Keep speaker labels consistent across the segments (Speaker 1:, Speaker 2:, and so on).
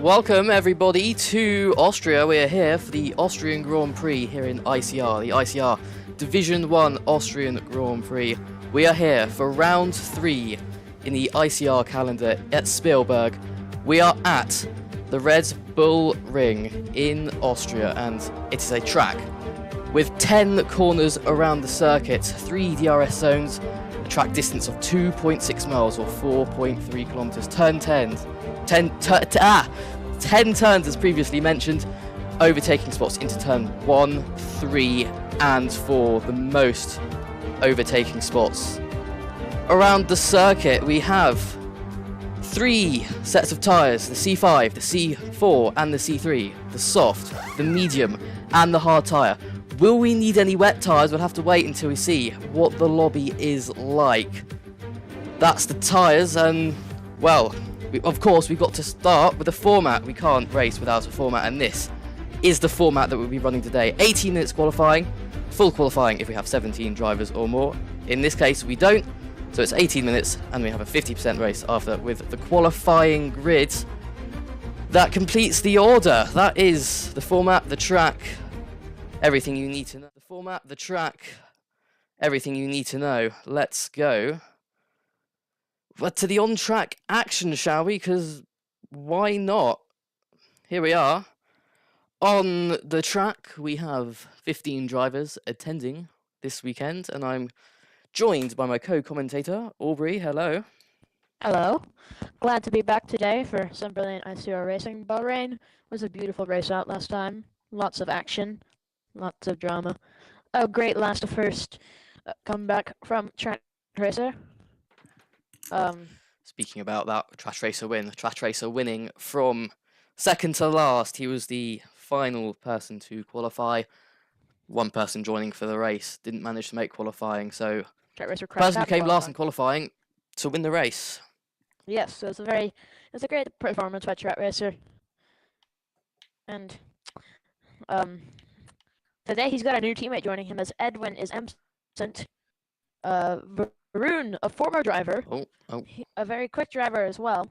Speaker 1: Welcome everybody to Austria. We are here for the Austrian Grand Prix here in ICR, the ICR Division 1 Austrian Grand Prix. We are here for round 3 in the ICR calendar at Spielberg. We are at the Red Bull Ring in Austria, and it is a track with 10 corners around the circuit, 3 DRS zones, a track distance of 2.6 miles or 4.3 kilometers, turn 10 turns as previously mentioned, overtaking spots into turn 1, 3 and 4, the most overtaking spots. Around the circuit we have 3 sets of tyres, the C5, the C4 and the C3, the soft, the medium and the hard tyre. Will we need any wet tyres? We'll have to wait until we see what the lobby is like. That's the tyres, and well, of course we've got to start with the format. We can't race without a format, and this is the format that we'll be running today. 18 minutes qualifying, full qualifying if we have 17 drivers or more. In this case we don't, so it's 18 minutes and we have a 50% race after with the qualifying grid. That completes the order. That is the format, the track, everything you need to know. The format, the track, everything you need to know. Let's go. But to the on-track action, shall we? Because why not? Here we are. On the track, we have 15 drivers attending this weekend, and I'm joined by my co-commentator, Aubrey. Hello.
Speaker 2: Hello. Glad to be back today for some brilliant ICR racing. Bahrain was a beautiful race out last time. Lots of action, lots of drama. A great last first comeback from Track Racer.
Speaker 1: Speaking about that Trash Racer win, Trash Racer winning from second to last. He was the final person to qualify. One person joining for the race didn't manage to make qualifying, so
Speaker 2: Track Racer
Speaker 1: the person who came last in qualifying to win the race.
Speaker 2: Yes, so it's a great performance by Track Racer. And today he's got a new teammate joining him as Edwin is absent. Varun, a former driver, a very quick driver as well,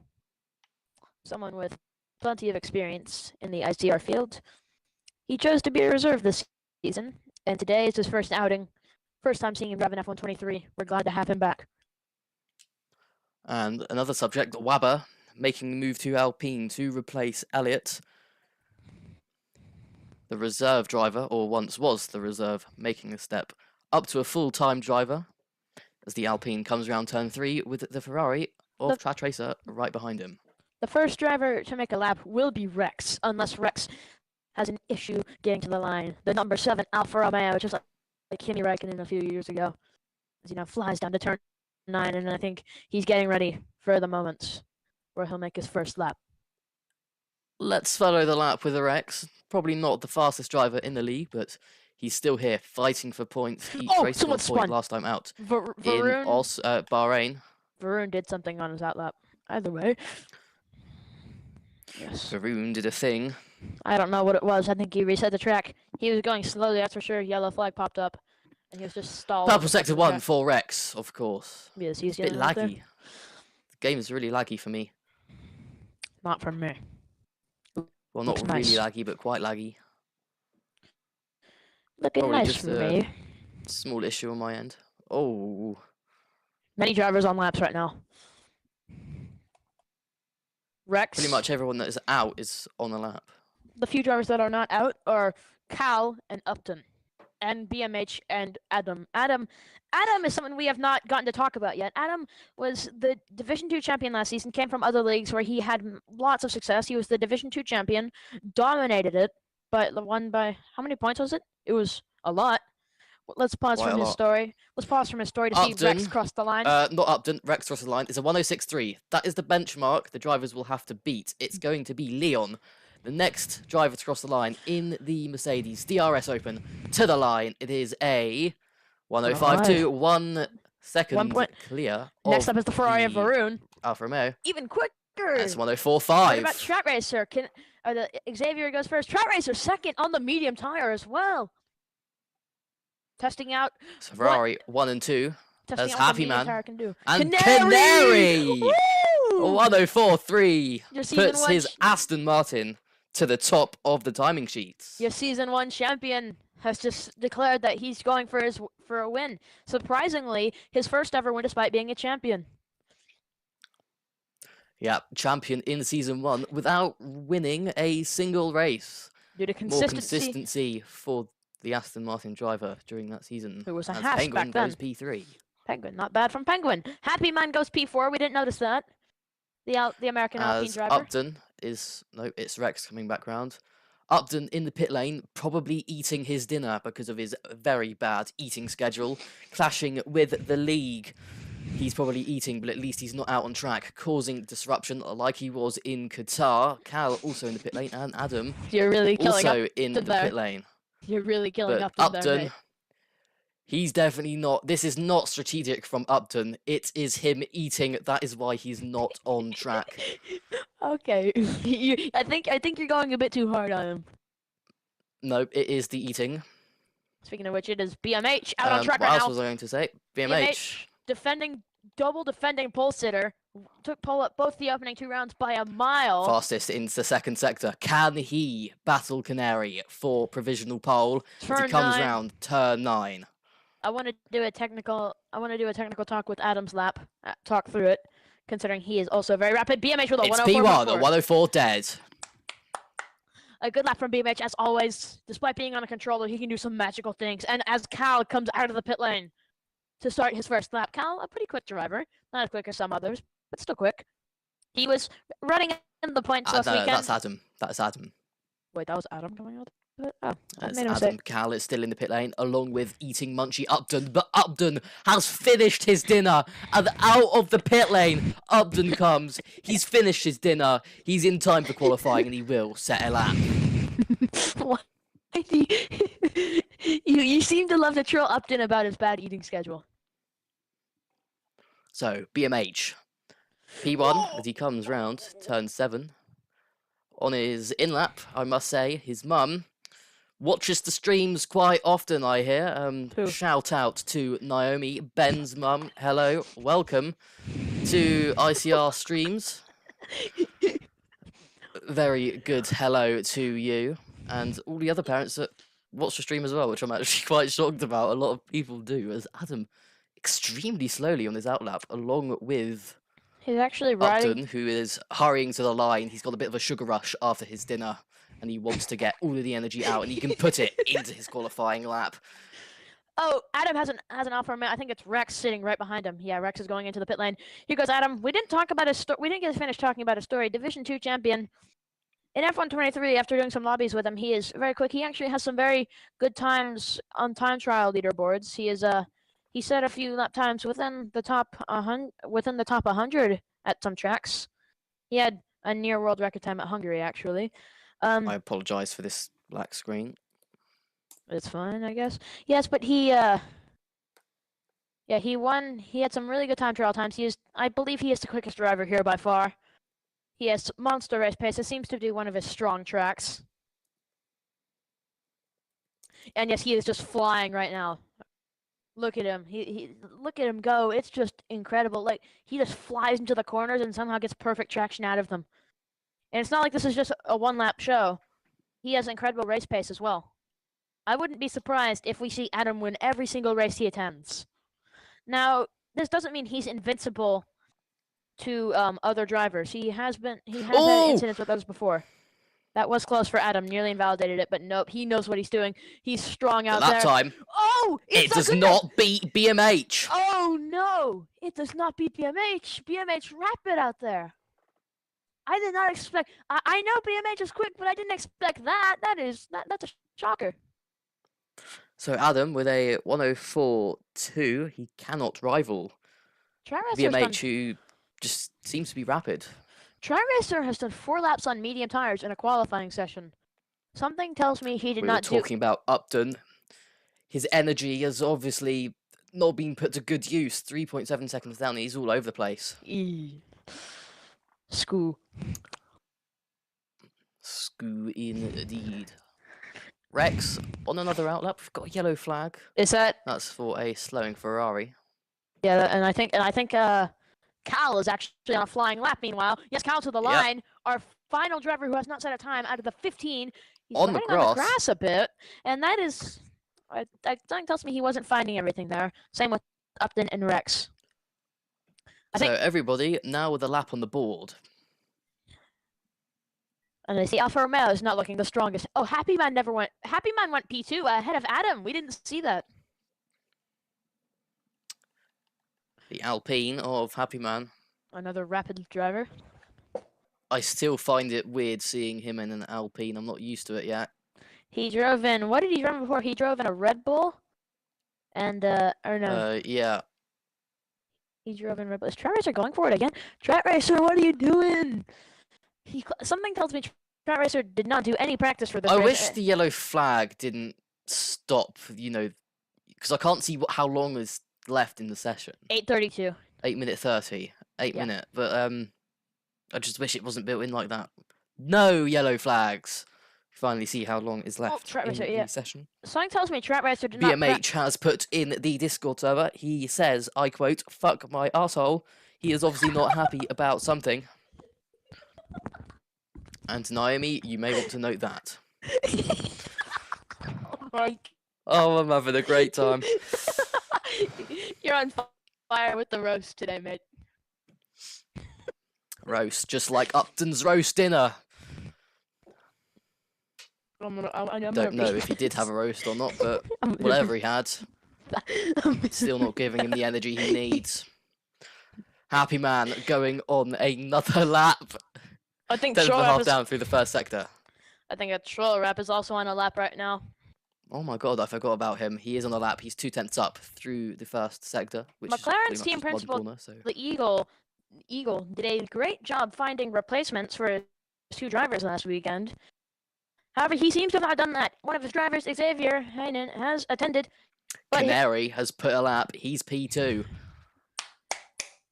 Speaker 2: someone with plenty of experience in the ICR field. He chose to be a reserve this season, and today is his first outing. First time seeing him drive an F123. We're glad to have him back.
Speaker 1: And another subject, Wabber making the move to Alpine to replace Elliott. The reserve driver, or once was the reserve, making the step up to a full-time driver as the Alpine comes around turn 3 with the Ferrari of Track Racer right behind him.
Speaker 2: The first driver to make a lap will be Rex, unless Rex has an issue getting to the line. The number 7 Alfa Romeo, just like Kimi Räikkönen a few years ago, as flies down to turn 9, and I think he's getting ready for the moments where he'll make his first lap.
Speaker 1: Let's follow the lap with the Rex. Probably not the fastest driver in the league, but he's still here fighting for points. Each race got a point last time out in Bahrain.
Speaker 2: Varun did something on his outlap. Either way. Yes.
Speaker 1: Varun did a thing.
Speaker 2: I don't know what it was. I think he reset the track. He was going slowly, that's for sure. Yellow flag popped up, and he was just stalled.
Speaker 1: Purple sector 1 for Rex, of course.
Speaker 2: Yes, he's
Speaker 1: a bit laggy. The game is really laggy for me.
Speaker 2: Not for me.
Speaker 1: Well, not really laggy, but quite laggy.
Speaker 2: Looking
Speaker 1: Probably
Speaker 2: nice
Speaker 1: just
Speaker 2: for me.
Speaker 1: Small issue on my end. Oh.
Speaker 2: Many drivers on laps right now. Rex.
Speaker 1: Pretty much everyone that is out is on the lap.
Speaker 2: The few drivers that are not out are Cal and Upton, and BMH and Adam. Adam is someone we have not gotten to talk about yet. Adam was the Division 2 champion last season, came from other leagues where he had lots of success. He was the Division 2 champion, dominated it, but won by, how many points was it? It was a lot. Let's pause from his story. Let's pause from his story to see Rex cross the line.
Speaker 1: Not Upton. Rex crossed the line. It's a 106.3. That is the benchmark the drivers will have to beat. It's going to be Leon, the next driver to cross the line in the Mercedes DRS Open to the line. It is a 105.2, 1 second
Speaker 2: 1 point
Speaker 1: clear.
Speaker 2: Next up is the Ferrari of Varun.
Speaker 1: Alfa Romeo.
Speaker 2: Even quicker.
Speaker 1: That's 104.5.
Speaker 2: What about Track Racer? Xavier goes first. Track Racer second on the medium tire as well. Testing out.
Speaker 1: So Ferrari 1 and 2. That's Happy Man.
Speaker 2: Can do.
Speaker 1: And Canary!
Speaker 2: Woo!
Speaker 1: 104.3
Speaker 2: Your season
Speaker 1: puts
Speaker 2: one
Speaker 1: his Aston Martin to the top of the timing sheets.
Speaker 2: Your season 1 champion has just declared that he's going for a win. Surprisingly, his first ever win despite being a champion.
Speaker 1: Yeah, champion in season 1 without winning a single race.
Speaker 2: Due to
Speaker 1: More
Speaker 2: consistency.
Speaker 1: consistency for the Aston Martin driver during that season.
Speaker 2: Who was a
Speaker 1: as
Speaker 2: Haas
Speaker 1: Penguin
Speaker 2: back then.
Speaker 1: goes P3.
Speaker 2: Penguin, not bad from Penguin. Happy Man goes P4. We didn't notice that. The American Alpine
Speaker 1: As
Speaker 2: driver.
Speaker 1: Upton is... No, it's Rex coming back round. Upton in the pit lane, probably eating his dinner because of his very bad eating schedule, clashing with the league. He's probably eating, but at least he's not out on track, causing disruption like he was in Qatar. Cal also in the pit lane, and Adam
Speaker 2: You're really killing
Speaker 1: also in the
Speaker 2: there.
Speaker 1: pit lane.
Speaker 2: You're really killing
Speaker 1: But
Speaker 2: Upton, there,
Speaker 1: Upton,
Speaker 2: mate.
Speaker 1: he's definitely not... This is not strategic from Upton. It is him eating. That is why he's not on track.
Speaker 2: Okay. I think you're going a bit too hard on him.
Speaker 1: No, it is the eating.
Speaker 2: Speaking of which, it is BMH out on track
Speaker 1: what
Speaker 2: right
Speaker 1: else
Speaker 2: now.
Speaker 1: was I going to say? BMH.
Speaker 2: Double defending pole sitter. Took pole up both the opening 2 rounds by a mile.
Speaker 1: Fastest into the second sector. Can he battle Canary for provisional pole as he
Speaker 2: Turn
Speaker 1: comes
Speaker 2: 9.
Speaker 1: round turn 9?
Speaker 2: I want to do a technical talk with Adam's lap. Talk through it, considering he is also very rapid. BMH with a
Speaker 1: It's
Speaker 2: 104.
Speaker 1: P1, a 104 dead.
Speaker 2: A good lap from BMH as always. Despite being on a controller, he can do some magical things. And as Cal comes out of the pit lane to start his first lap, Cal, a pretty quick driver, not as quick as some others, but still quick. He was running in the points last
Speaker 1: No,
Speaker 2: weekend.
Speaker 1: that's Adam. That's Adam.
Speaker 2: Wait, that was Adam coming out? Oh, I
Speaker 1: That's
Speaker 2: made a
Speaker 1: Adam.
Speaker 2: mistake.
Speaker 1: Cal is still in the pit lane, along with eating Munchie Upton. But Upton has finished his dinner. And out of the pit lane, Upton comes. He's finished his dinner. He's in time for qualifying, and he will set a lap.
Speaker 2: you seem to love to troll Upton about his bad eating schedule.
Speaker 1: So, BMH. P1, as he comes round, turn 7. On his in-lap, I must say, his mum watches the streams quite often, I hear.
Speaker 2: Who?
Speaker 1: Shout out to Naomi, Ben's mum. Hello, welcome to ICR streams. Very good hello to you. And all the other parents that watch the stream as well, which I'm actually quite shocked about. A lot of people do, as Adam extremely slowly on his outlap, along with
Speaker 2: He's actually riding.
Speaker 1: Upton, who is hurrying to the line. He's got a bit of a sugar rush after his dinner, and he wants to get all of the energy out, and he can put it into his qualifying lap.
Speaker 2: Oh, Adam has an offer. I think it's Rex sitting right behind him. Yeah, Rex is going into the pit lane. Here goes Adam. We didn't talk about his story. We didn't get finished talking about his story. Division 2 champion. In F123, after doing some lobbies with him, he is very quick. He actually has some very good times on time trial leaderboards. He set a few lap times within the top 100 at some tracks. He had a near world record time at Hungary, actually.
Speaker 1: I apologise for this black screen.
Speaker 2: It's fine, I guess. Yes, but he won. He had some really good time trial times. I believe he is the quickest driver here by far. He has monster race pace. It seems to be one of his strong tracks. And yes, he is just flying right now. Look at him. Look at him go. It's just incredible. Like, he just flies into the corners and somehow gets perfect traction out of them. And it's not like this is just a one-lap show. He has incredible race pace as well. I wouldn't be surprised if we see Adam win every single race he attends. Now, this doesn't mean he's invincible to other drivers. He has had incidents with others before. That was close for Adam, nearly invalidated it, but nope, he knows what he's doing. He's strong out there.
Speaker 1: That time, it does not beat BMH.
Speaker 2: Oh no, it does not beat BMH. BMH rapid out there. I did not expect. I know BMH is quick, but I didn't expect that. That's a shocker.
Speaker 1: So Adam with a 104.2, he cannot rival BMH, who just seems to be rapid.
Speaker 2: TriRacer has done 4 laps on medium tires in a qualifying session. Something tells me he did not do...
Speaker 1: We were talking about Upton. His energy has obviously not been put to good use. 3.7 seconds down, he's all over the place.
Speaker 2: Scoo
Speaker 1: indeed. Rex, on another outlap, we've got a yellow flag.
Speaker 2: Is that...
Speaker 1: That's for a slowing Ferrari.
Speaker 2: Yeah, and I think Cal is actually on a flying lap. Meanwhile, yes, Cal to the line. Our final driver who has not set a time out of the 15. He's
Speaker 1: On the
Speaker 2: riding on the
Speaker 1: grass.
Speaker 2: grass a bit, and that is. Something tells me he wasn't finding everything there. Same with Upton and Rex.
Speaker 1: So everybody now with a lap on the board.
Speaker 2: And I see Alfa Romeo is not looking the strongest. Oh, Happy Man went P2 ahead of Adam. We didn't see that.
Speaker 1: The Alpine of Happy Man.
Speaker 2: Another rapid driver.
Speaker 1: I still find it weird seeing him in an Alpine. I'm not used to it yet.
Speaker 2: He drove in. What did he drive before? He drove in a Red Bull. And or no.
Speaker 1: Yeah.
Speaker 2: He drove in Red Bull. Is Track Racer going for it again? Track Racer, what are you doing? Something tells me Track Racer did not do any practice for this race.
Speaker 1: I wish the yellow flag didn't stop, because I can't see how long is left in the session.
Speaker 2: 8:32.
Speaker 1: 8:30. 8-minute. But I just wish it wasn't built in like that. No yellow flags. Finally see how long is left
Speaker 2: Track Racer,
Speaker 1: in the session.
Speaker 2: Something tells me Track Racer did not...
Speaker 1: BMH has put in the Discord server. He says, I quote, "Fuck my arsehole." He is obviously not happy about something. And Naomi, you may want to note that. Oh, I'm having a great time.
Speaker 2: You're on fire with the roast today, mate.
Speaker 1: Roast, just like Upton's roast dinner.
Speaker 2: I
Speaker 1: Don't know if he did have a roast or not, but whatever he had, still not giving him the energy he needs. Happy Man going on another lap.
Speaker 2: I think
Speaker 1: 10.5 down through the first sector.
Speaker 2: I think a Troll Rap is also on a lap right now.
Speaker 1: Oh my god, I forgot about him. He is on a lap. He's 2/10 up through the first sector. Which
Speaker 2: McLaren's
Speaker 1: is
Speaker 2: team principal,
Speaker 1: corner, so.
Speaker 2: the Eagle, did a great job finding replacements for his two drivers last weekend. However, he seems to have not done that. One of his drivers, Xavier Heinen, has attended.
Speaker 1: Canary has put a lap. He's P2.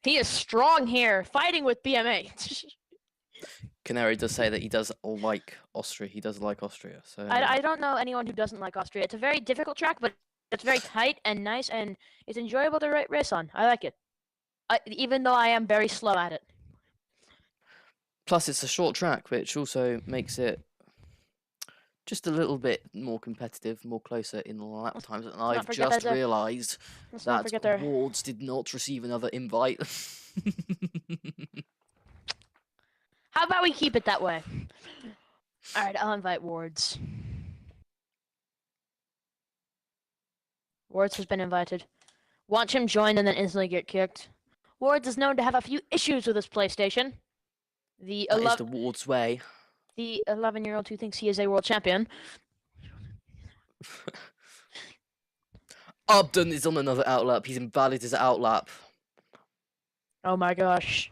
Speaker 2: He is strong here, fighting with BMA.
Speaker 1: Canary does say that he does like Austria. He does like Austria. So
Speaker 2: I don't know anyone who doesn't like Austria. It's a very difficult track, but it's very tight and nice, and it's enjoyable to race on. I like it, even though I am very slow at it.
Speaker 1: Plus, it's a short track, which also makes it just a little bit more competitive, more closer in the lap times. And I've just realised that Wards did not receive another invite.
Speaker 2: How about we keep it that way? All right, I'll invite Wards. Wards has been invited. Watch him join and then instantly get kicked. Wards is known to have a few issues with his PlayStation.
Speaker 1: That is the Wards way.
Speaker 2: The 11-year-old who thinks he is a world champion.
Speaker 1: Upton is on another outlap. He's invalid his outlap.
Speaker 2: Oh my gosh.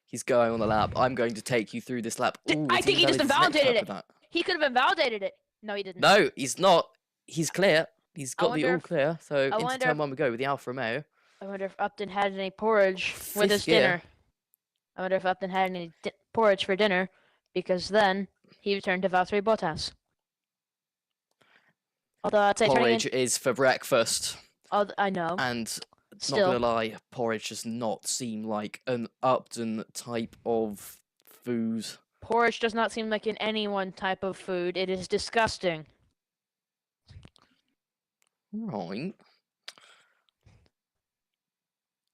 Speaker 1: He's going on the lap. I'm going to take you through this lap. Ooh,
Speaker 2: I think he just invalidated it. He could have invalidated it. No, he didn't.
Speaker 1: No, he's not. He's clear. He's got the all clear. So into turn one we go with the Alfa Romeo.
Speaker 2: I wonder if Upton had any porridge with his dinner. I wonder if Upton had any porridge for dinner, because then he returned to Valtteri Bottas. Although I'd say
Speaker 1: porridge is for breakfast.
Speaker 2: I know.
Speaker 1: And still, not gonna lie, porridge does not seem like an Upton type of food.
Speaker 2: Porridge does not seem like an anyone type of food. It is disgusting.
Speaker 1: Right.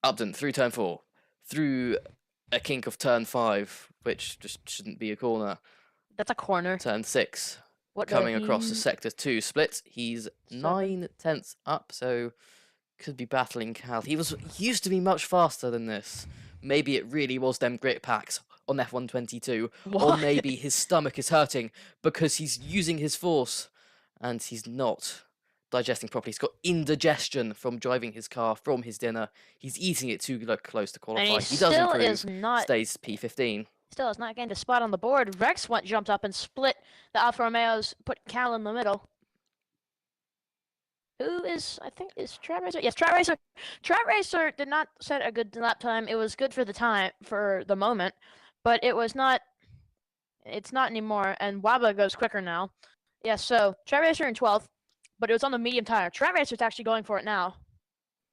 Speaker 1: Upton through turn 4, through a kink of turn 5, which just shouldn't be a corner.
Speaker 2: That's a corner.
Speaker 1: Turn 6. Coming across the sector 2 split. He's 9/10 up, so could be battling Cal. He used to be much faster than this. Maybe it really was them grit packs on F122.
Speaker 2: What?
Speaker 1: Or maybe his stomach is hurting because he's using his force and he's not digesting properly. He's got indigestion from driving his car from his dinner. He's eating it too close to qualify.
Speaker 2: And
Speaker 1: he does improve.
Speaker 2: Not...
Speaker 1: Stays P15.
Speaker 2: Still has not gained a spot on the board. Rex jumped up and split the Alfa Romeos, put Cal in the middle. Who is, I think, is Trap Racer? Yes, Trap Racer. Trap Racer did not set a good lap time. It was good for the moment, but it was not, it's not anymore, and Waba goes quicker now. Yes, so Trap Racer in 12th, but it was on the medium tire. Trap Racer's actually going for it now.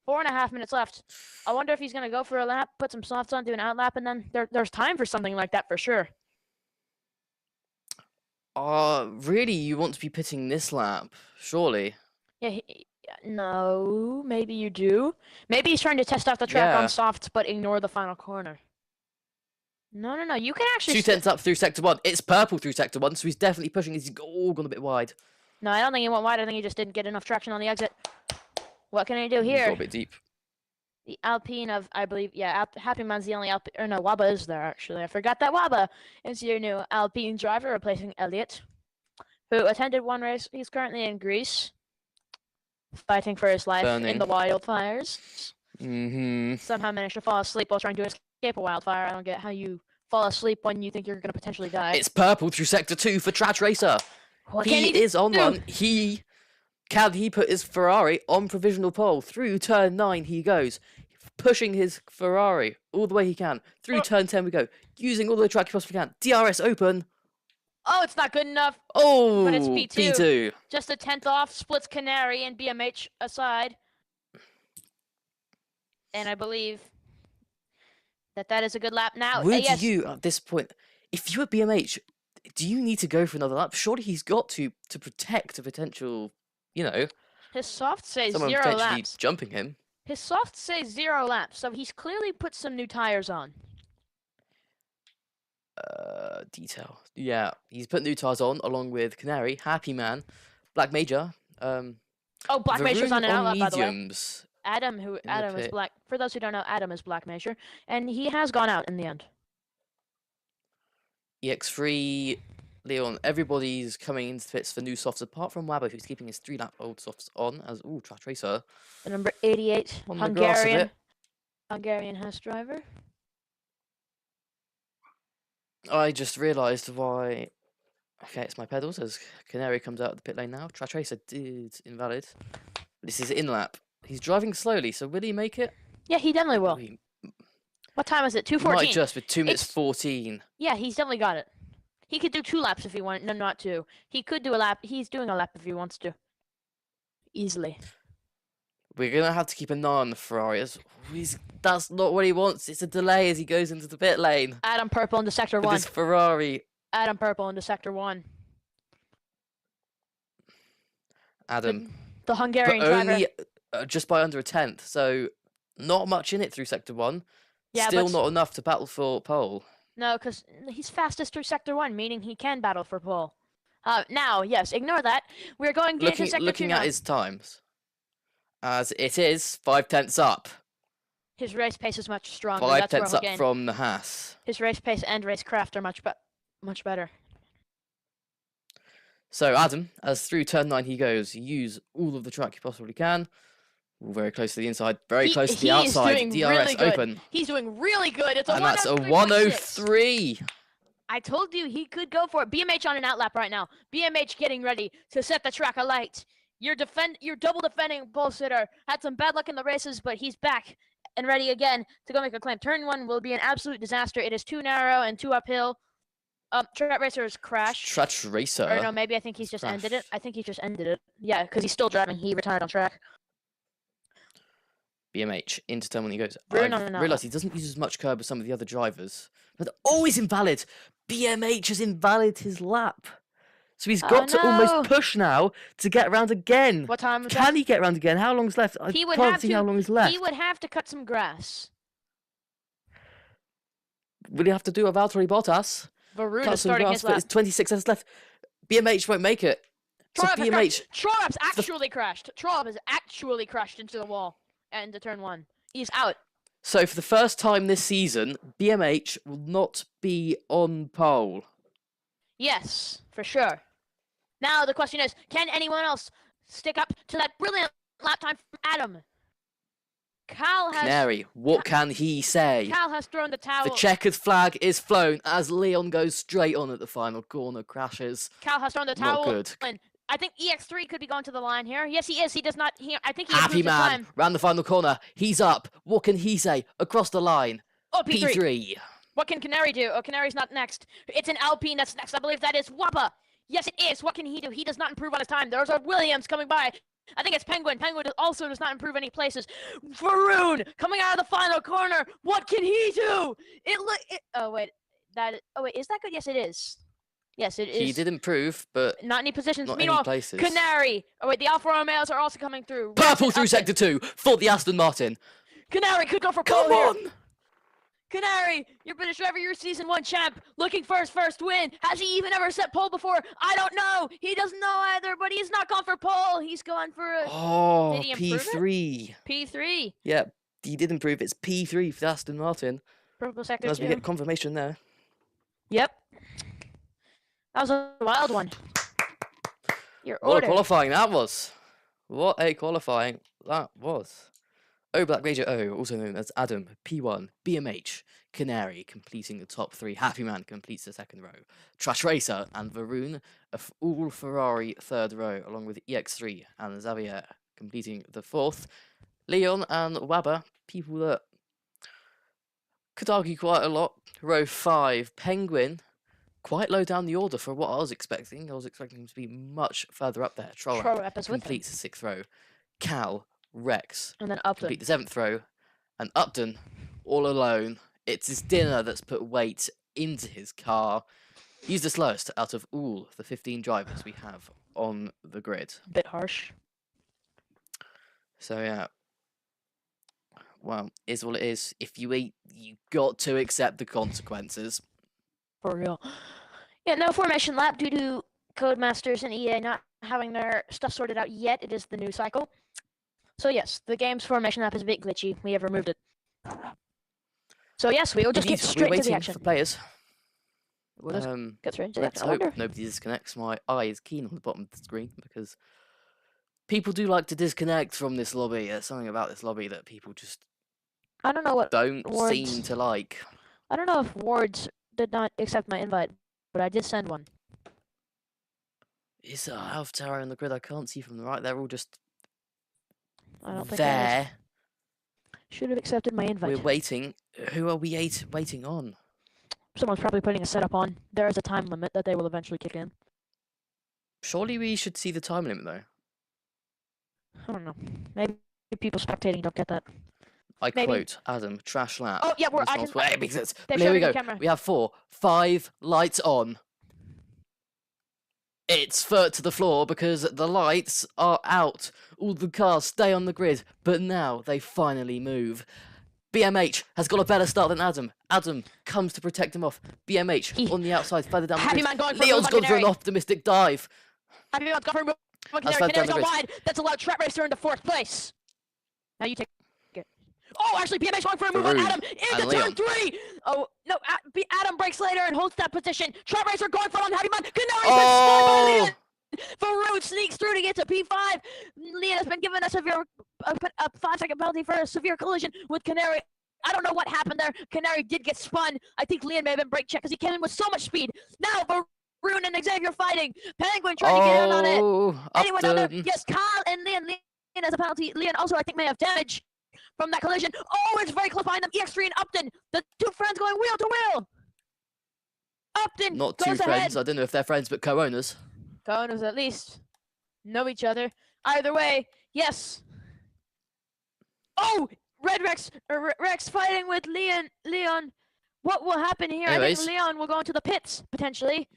Speaker 2: 4.5 minutes left. I wonder if he's going to go for a lap, put some softs on, do an out lap, and then there's time for something like that for sure.
Speaker 1: Really, you want to be pitting this lap, surely?
Speaker 2: Yeah, no, maybe you do. Maybe he's trying to test out the track on
Speaker 1: Yeah.
Speaker 2: softs, but ignore the final corner. No. You can actually.
Speaker 1: 2/10 up through sector 1. It's purple through sector 1, so he's definitely pushing. He's all gone a bit wide.
Speaker 2: No, I don't think he went wide. I think he just didn't get enough traction on the exit. What can he do
Speaker 1: He's
Speaker 2: here?
Speaker 1: got a bit deep.
Speaker 2: The Alpine of, I believe, yeah, Happy Man's the only Alpine, or no, Waba is there, actually. I forgot that Waba is your new Alpine driver, replacing Elliott, who attended one race. He's currently in Greece, fighting for his life in the wildfires. Somehow managed to fall asleep while trying to escape a wildfire. I don't get how you fall asleep when you think you're going to potentially die.
Speaker 1: It's purple through sector 2 for Trash Racer. He is on one. Can he put his Ferrari on provisional pole? Through turn 9 he goes, pushing his Ferrari all the way he can. Through turn 10 we go, using all the track he possibly can. DRS open.
Speaker 2: Oh, it's not good enough.
Speaker 1: Oh,
Speaker 2: but it's P2.
Speaker 1: P2.
Speaker 2: Just a 10th off, splits Canary and BMH aside. And I believe that is a good lap now.
Speaker 1: Would you, at this point, if you were BMH, do you need to go for another lap? Surely he's got to protect a potential,
Speaker 2: His soft says
Speaker 1: someone
Speaker 2: 0
Speaker 1: potentially
Speaker 2: laps.
Speaker 1: jumping him.
Speaker 2: His soft says 0 laps, so he's clearly put some new tires on.
Speaker 1: Detail. Yeah, he's put new tires on along with Canary, Happy Man, Black Major.
Speaker 2: Oh, Black Major's on an outlet, by the way.
Speaker 1: Mediums.
Speaker 2: Adam is black. For those who don't know, Adam is Black Major, and he has gone out in the end.
Speaker 1: EX3, Leon, everybody's coming into the pits for new softs apart from Wabo, who's keeping his 3-lap old softs on as Track Racer.
Speaker 2: The number 88
Speaker 1: On the grass a bit.
Speaker 2: Hungarian Hess driver.
Speaker 1: I just realised why. Okay, it's my pedals as Canary comes out of the pit lane now. Track Racer did invalid. This is in lap. He's driving slowly, so will he make it?
Speaker 2: Yeah, he definitely will. What time is it? 2:14.
Speaker 1: Might just with 2 minutes 14.
Speaker 2: Yeah, he's definitely got it. He could do 2 laps if he wanted. No, not 2. He could do a lap. He's doing a lap if he wants to. Easily.
Speaker 1: We're going to have to keep an eye on the Ferrari. That's not what he wants. It's a delay as he goes into the pit lane.
Speaker 2: Adam Purple into Sector 1.
Speaker 1: This Ferrari.
Speaker 2: Adam Purple into Sector 1.
Speaker 1: Adam.
Speaker 2: The Hungarian
Speaker 1: but
Speaker 2: driver.
Speaker 1: only just by under a 10th. So not much in it through Sector 1.
Speaker 2: Yeah,
Speaker 1: Still not enough to battle for pole.
Speaker 2: No, because he's fastest through Sector 1, meaning he can battle for pole. Now, yes, ignore that. We're going into Sector 2
Speaker 1: Looking
Speaker 2: now.
Speaker 1: at his times. As it is 5/10 up.
Speaker 2: His race pace is much stronger.
Speaker 1: 5/10 up from the Haas.
Speaker 2: His race pace and racecraft are much better.
Speaker 1: So Adam, as through turn 9 he goes, use all of the track you possibly can. All very close to the inside, very close to the outside. DRS open.
Speaker 2: He's doing really good. It's a
Speaker 1: and that's a 103.
Speaker 2: I told you he could go for it. BMH on an outlap right now. BMH getting ready to set the track alight. Your double defending pole sitter had some bad luck in the races, but he's back and ready again to go make a claim. Turn 1 will be an absolute disaster. It is too narrow and too uphill. Track Racer has crashed.
Speaker 1: Track Racer.
Speaker 2: Or no, maybe I think he's just ended it. I think he just ended it. Yeah, because he's still driving. He retired on track.
Speaker 1: BMH into turn 1 he goes. I realised he doesn't use as much curb as some of the other drivers. But he's invalid. BMH has invalid his lap. So he's got to almost push now to get around again.
Speaker 2: What time is
Speaker 1: Can he get around again? How long's left? I can't see how long is left.
Speaker 2: He would have to cut some grass.
Speaker 1: Will he have to do a Valtteri Bottas?
Speaker 2: Varun is starting his lap.
Speaker 1: It's 26 seconds left. BMH won't make it.
Speaker 2: Trollops actually crashed. Trollops has actually crashed into the wall and into turn 1. He's out.
Speaker 1: So for the first time this season, BMH will not be on pole.
Speaker 2: Yes, for sure. Now the question is, can anyone else stick up to that brilliant lap time from Adam?
Speaker 1: Canary, what can he say?
Speaker 2: Cal has thrown the towel.
Speaker 1: The checkered flag is flown as Leon goes straight on at the final corner, crashes.
Speaker 2: Cal has thrown the towel.
Speaker 1: Not good.
Speaker 2: And I think EX3 could be going to the line here. Yes, he is. He does not. I think he
Speaker 1: Happy Man round the final corner. He's up. What can he say? Across the line.
Speaker 2: Oh, P3.
Speaker 1: P3.
Speaker 2: What can Canary do? Oh, Canary's not next. It's an Alpine that's next. I believe that is Wappa. Yes, it is. What can he do? He does not improve on his time. There's a Williams coming by. I think it's Penguin. Penguin also does not improve any places. Varun coming out of the final corner. What can he do? Oh wait, is that good? Yes, it is. Yes, it is.
Speaker 1: He did improve, but
Speaker 2: not any positions.
Speaker 1: not
Speaker 2: Meanwhile,
Speaker 1: any places.
Speaker 2: Canary. Oh wait, the Alfa Romeos are also coming through.
Speaker 1: Purple through sector 2 for the Aston Martin.
Speaker 2: Canary could go for
Speaker 1: Come
Speaker 2: pole
Speaker 1: on!
Speaker 2: here. Canary, your British driver, your season 1 champ, looking for his first win. Has he even ever set pole before? I don't know. He doesn't know either, but he's not gone for pole. He's going for a...
Speaker 1: Oh,
Speaker 2: Did he improve
Speaker 1: P3.
Speaker 2: it? P3.
Speaker 1: Yeah, he did improve. It's P3 for the Aston Martin.
Speaker 2: Purple sector
Speaker 1: As
Speaker 2: 2.
Speaker 1: we get confirmation there.
Speaker 2: Yep. That was a wild one. Your
Speaker 1: What a
Speaker 2: order.
Speaker 1: qualifying that was. What a qualifying that was. O Black Major O, also known as Adam, P1, BMH, Canary, completing the top 3. Happy Man completes the second row. Trash Racer and Varun, all Ferrari third row, along with EX3 and Xavier completing the 4th. Leon and Wabba, people that could argue quite a lot. Row 5, Penguin, quite low down the order for what I was expecting. I was expecting him to be much further up there.
Speaker 2: Trollrap is with him.
Speaker 1: completes the 6th row. Cal, Rex,
Speaker 2: And then Upton.
Speaker 1: complete the 7th row. And Upton, all alone. It's his dinner that's put weight into his car. He's the slowest out of all the 15 drivers we have on the grid.
Speaker 2: Bit harsh.
Speaker 1: So yeah. Well, is what it is. If you eat, you got to accept the consequences.
Speaker 2: For real. Yeah, no formation lap due to Codemasters and EA not having their stuff sorted out yet. It is the new cycle. So yes, the game's formation lap is a bit glitchy. We have removed it. So yes, we will just get
Speaker 1: Indeed,
Speaker 2: straight
Speaker 1: we're
Speaker 2: into the
Speaker 1: waiting
Speaker 2: action.
Speaker 1: for players.
Speaker 2: We'll just get straight into the
Speaker 1: Let's
Speaker 2: action. I
Speaker 1: hope
Speaker 2: wonder.
Speaker 1: nobody disconnects. My eye is keen on the bottom of the screen because people do like to disconnect from this lobby. There's something about this lobby that people just
Speaker 2: I don't know what
Speaker 1: don't
Speaker 2: Wards.
Speaker 1: seem to like.
Speaker 2: I don't know if Wards did not accept my invite, but I did send one.
Speaker 1: Is a health tower on the grid? I can't see from the right. They're all just
Speaker 2: I don't think there
Speaker 1: there.
Speaker 2: is. Should have accepted my invite.
Speaker 1: We're waiting. Who are we waiting on?
Speaker 2: Someone's probably putting a setup on. There is a time limit that they will eventually kick in.
Speaker 1: Surely we should see the time limit though.
Speaker 2: I don't know. Maybe people spectating don't get that.
Speaker 1: I
Speaker 2: Maybe.
Speaker 1: quote Adam, trash lap.
Speaker 2: Oh yeah, I
Speaker 1: Response-
Speaker 2: can.
Speaker 1: Wait, it makes sense.
Speaker 2: They've
Speaker 1: But here
Speaker 2: shown
Speaker 1: we
Speaker 2: it on
Speaker 1: go.
Speaker 2: camera.
Speaker 1: We have 5 lights on. It's foot to the floor because the lights are out. All the cars stay on the grid, but now they finally move. BMH has got a better start than Adam. Adam comes to protect him off. BMH on the outside, further down the
Speaker 2: Happy
Speaker 1: grid.
Speaker 2: Man going for a
Speaker 1: Leon's
Speaker 2: move on
Speaker 1: gone for an
Speaker 2: Canary.
Speaker 1: optimistic dive.
Speaker 2: Happy Man's gone for a move.
Speaker 1: That's
Speaker 2: Canary's
Speaker 1: further down
Speaker 2: gone
Speaker 1: the
Speaker 2: wide. That's allowed Trap Racer into 4th place. Now you take it. Oh, actually, BMH going for a move on
Speaker 1: Varun
Speaker 2: Adam into
Speaker 1: and
Speaker 2: turn
Speaker 1: Leon.
Speaker 2: 3. Oh no, Adam breaks later and holds that position. Trap Racer going for it on Happy Man. Canary's been spun by
Speaker 1: Oh!
Speaker 2: Leon. Varun sneaks through to get to P5. Leon has been given a 5-second penalty for a severe collision with Canary. I don't know what happened there. Canary did get spun. I think Leon may have been brake checked because he came in with so much speed. Now Varun and Xavier fighting. Penguin trying to get in on it.
Speaker 1: Oh,
Speaker 2: Anyone down there?
Speaker 1: Upton.
Speaker 2: Yes, Kyle and Leon. Leon has a penalty. Leon also, I think, may have damage from that collision. Oh, it's very close behind them. EX3 and Upton. The two friends going wheel to wheel. Upton
Speaker 1: Not two
Speaker 2: goes
Speaker 1: friends.
Speaker 2: ahead.
Speaker 1: I don't know if they're friends, but co-owners.
Speaker 2: Co-owners at least know each other. Either way, yes. Oh, Red Rex, Rex fighting with Leon. What will happen here? I
Speaker 1: Anyways.
Speaker 2: think Leon will go into the pits potentially.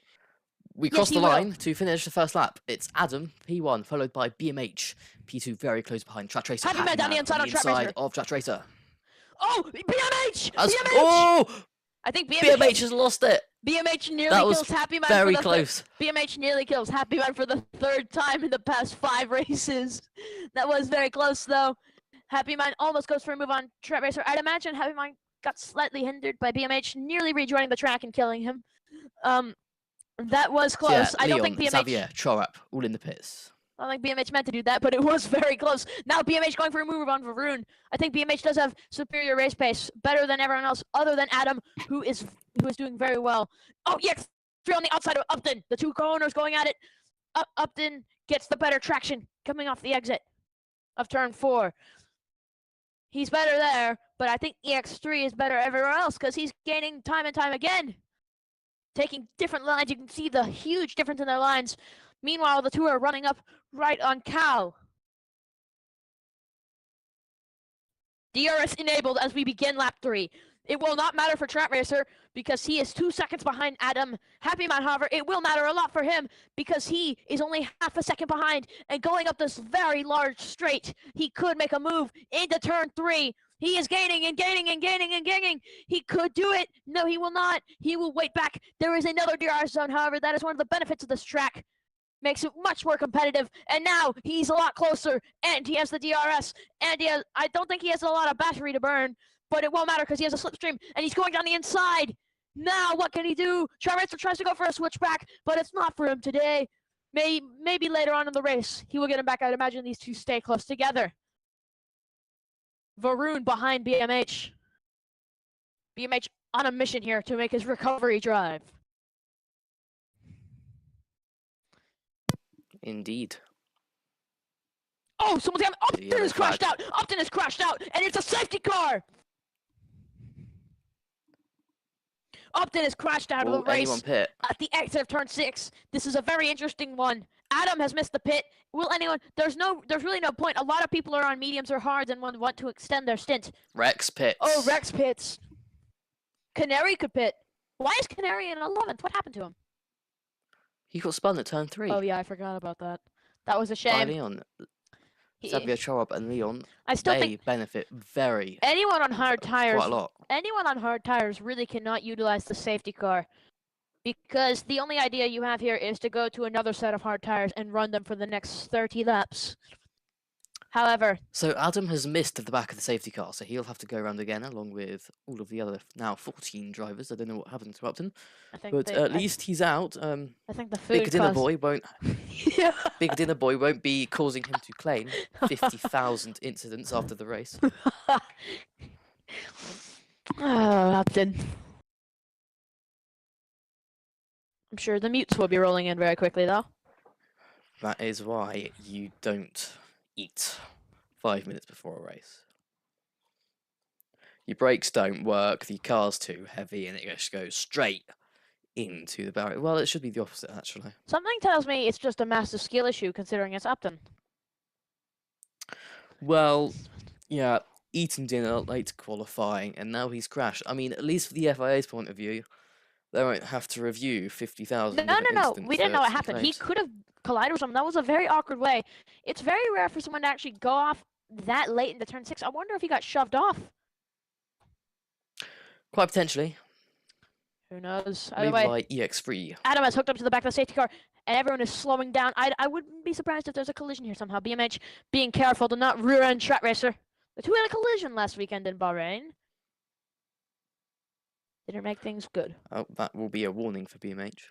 Speaker 1: We
Speaker 2: Yes,
Speaker 1: crossed
Speaker 2: he
Speaker 1: the
Speaker 2: will.
Speaker 1: line to finish the first lap. It's Adam, P1, followed by BMH, P2 very close behind Track Racer.
Speaker 2: Happy Man down the inside on Track Racer.
Speaker 1: of Track Racer.
Speaker 2: Oh, BMH!
Speaker 1: As-
Speaker 2: BMH!
Speaker 1: Oh!
Speaker 2: I think
Speaker 1: BMH has lost it.
Speaker 2: BMH nearly
Speaker 1: That was
Speaker 2: kills Happy Man
Speaker 1: Very
Speaker 2: for the
Speaker 1: close.
Speaker 2: BMH nearly kills Happy Man for the 3rd time in the past 5 races. That was very close though. Happy Man almost goes for a move on Trap Racer. I'd imagine Happy Man got slightly hindered by BMH nearly rejoining the track and killing him. That was close.
Speaker 1: So yeah,
Speaker 2: I don't
Speaker 1: Leon,
Speaker 2: think BMH
Speaker 1: Xavier, Chorap, all in the pits.
Speaker 2: I don't think BMH meant to do that, but it was very close. Now BMH going for a move on Varun. I think BMH does have superior race pace, better than everyone else, other than Adam, who is doing very well. Oh, yes, 3 on the outside of Upton. The two co-owners going at it. Upton gets the better traction coming off the exit of turn 4. He's better there, but I think EX3 is better everywhere else because he's gaining time and time again. Taking different lines. You can see the huge difference in their lines. Meanwhile, the two are running up right on Cal. DRS enabled as we begin lap 3. It will not matter for Track Racer because he is 2 seconds behind Adam. Happy Man, however, it will matter a lot for him because he is only half a second behind and going up this very large straight. He could make a move into turn 3. He is gaining and gaining and gaining and gaining. He could do it. No, he will not. He will wait back. There is another DRS zone, however. That is one of the benefits of this track. Makes it much more competitive, and now he's a lot closer, and he has the DRS, and I don't think he has a lot of battery to burn, but it won't matter because he has a slipstream, and he's going down the inside. Now, what can he do? Track tries to go for a switchback, but it's not for him today. Maybe later on in the race, he will get him back. I'd imagine these two stay close together. Varun behind BMH. BMH on a mission here to make his recovery drive.
Speaker 1: Indeed.
Speaker 2: Oh, someone's got Upton
Speaker 1: Yellow
Speaker 2: has crashed
Speaker 1: flag.
Speaker 2: out. Upton has crashed out, and it's a safety car. Upton has crashed out of
Speaker 1: Will
Speaker 2: the race
Speaker 1: anyone pit?
Speaker 2: at the exit of turn 6. This is a very interesting one. Adam has missed the pit. Will anyone? There's really no point. A lot of people are on mediums or hards and want to extend their stint.
Speaker 1: Rex pits.
Speaker 2: Oh, Rex pits. Canary could pit. Why is Canary in 11th? What happened to him?
Speaker 1: He got spun at turn 3.
Speaker 2: Oh yeah, I forgot about that. That was a
Speaker 1: By
Speaker 2: shame.
Speaker 1: Leon.
Speaker 2: He-
Speaker 1: Xavier Chorop and Leon,
Speaker 2: I still
Speaker 1: they
Speaker 2: think
Speaker 1: benefit very
Speaker 2: anyone on hard tires
Speaker 1: quite a lot.
Speaker 2: anyone on hard tires really cannot utilize the safety car because the only idea you have here is to go to another set of hard tires and run them for the next 30 laps. However,
Speaker 1: So Adam has missed at the back of the safety car, so he'll have to go around again along with all of the other now 14 drivers. I don't know what happened to Upton,
Speaker 2: I think
Speaker 1: but
Speaker 2: they-
Speaker 1: at least he's out.
Speaker 2: I think the
Speaker 1: Big
Speaker 2: food
Speaker 1: Dinner
Speaker 2: cost-
Speaker 1: Boy won't.
Speaker 2: Yeah.
Speaker 1: Big Dinner Boy won't be causing him to claim 50,000 incidents after the race.
Speaker 2: Oh, Upton. I'm sure the mutes will be rolling in very quickly, though.
Speaker 1: That is why you don't eat 5 minutes before a race. Your brakes don't work, the car's too heavy, and it just goes straight into the barrier. Well, it should be the opposite, actually.
Speaker 2: Something tells me it's just a massive skill issue, considering it's Upton.
Speaker 1: Well, yeah, eating dinner late to qualifying, and now he's crashed. I mean, at least for the FIA's point of view, they won't have to review 50,000
Speaker 2: No.
Speaker 1: incidents
Speaker 2: We didn't know what
Speaker 1: for
Speaker 2: happened. He
Speaker 1: claims.
Speaker 2: could have collided with someone. That was a very awkward way. It's very rare for someone to actually go off that late into turn 6. I wonder if he got shoved off.
Speaker 1: Quite potentially.
Speaker 2: Who knows? Either
Speaker 1: Maybe
Speaker 2: way,
Speaker 1: by EX3.
Speaker 2: Adam has hooked up to the back of the safety car, and everyone is slowing down. I wouldn't be surprised if there's a collision here somehow. BMH being careful to not rear-end Track Racer. The two had a collision last weekend in Bahrain. Didn't make things good.
Speaker 1: Oh, that will be a warning for BMH.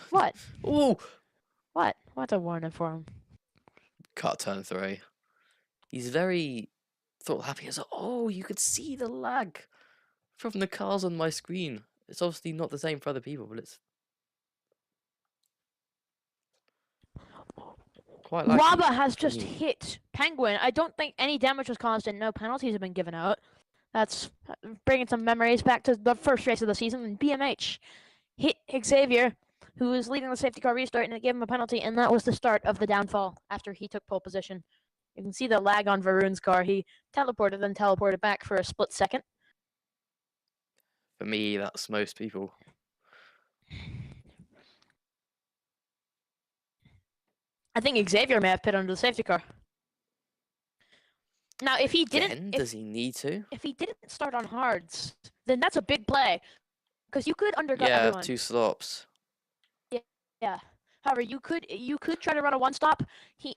Speaker 2: What?
Speaker 1: Ooh!
Speaker 2: What? What's a warning for him?
Speaker 1: Cut turn 3. He's very thought happy. He's like, oh, you could see the lag from the cars on my screen. It's obviously not the same for other people, but it's quite like.
Speaker 2: Waba has just
Speaker 1: Yeah.
Speaker 2: hit Penguin. I don't think any damage was caused and no penalties have been given out. That's bringing some memories back to the first race of the season. And BMH hit Xavier, who was leading the safety car restart, and it gave him a penalty. And that was the start of the downfall after he took pole position. You can see the lag on Varun's car. He teleported, then teleported back for a split second.
Speaker 1: For me, that's most people.
Speaker 2: I think Xavier may have pit under the safety car. Now, if he
Speaker 1: Again,
Speaker 2: didn't,
Speaker 1: does he need to?
Speaker 2: if he didn't start on hards, then that's a big play, because you could undercut
Speaker 1: Yeah,
Speaker 2: everyone.
Speaker 1: 2 slops.
Speaker 2: Yeah. However, you could try to run a one stop. He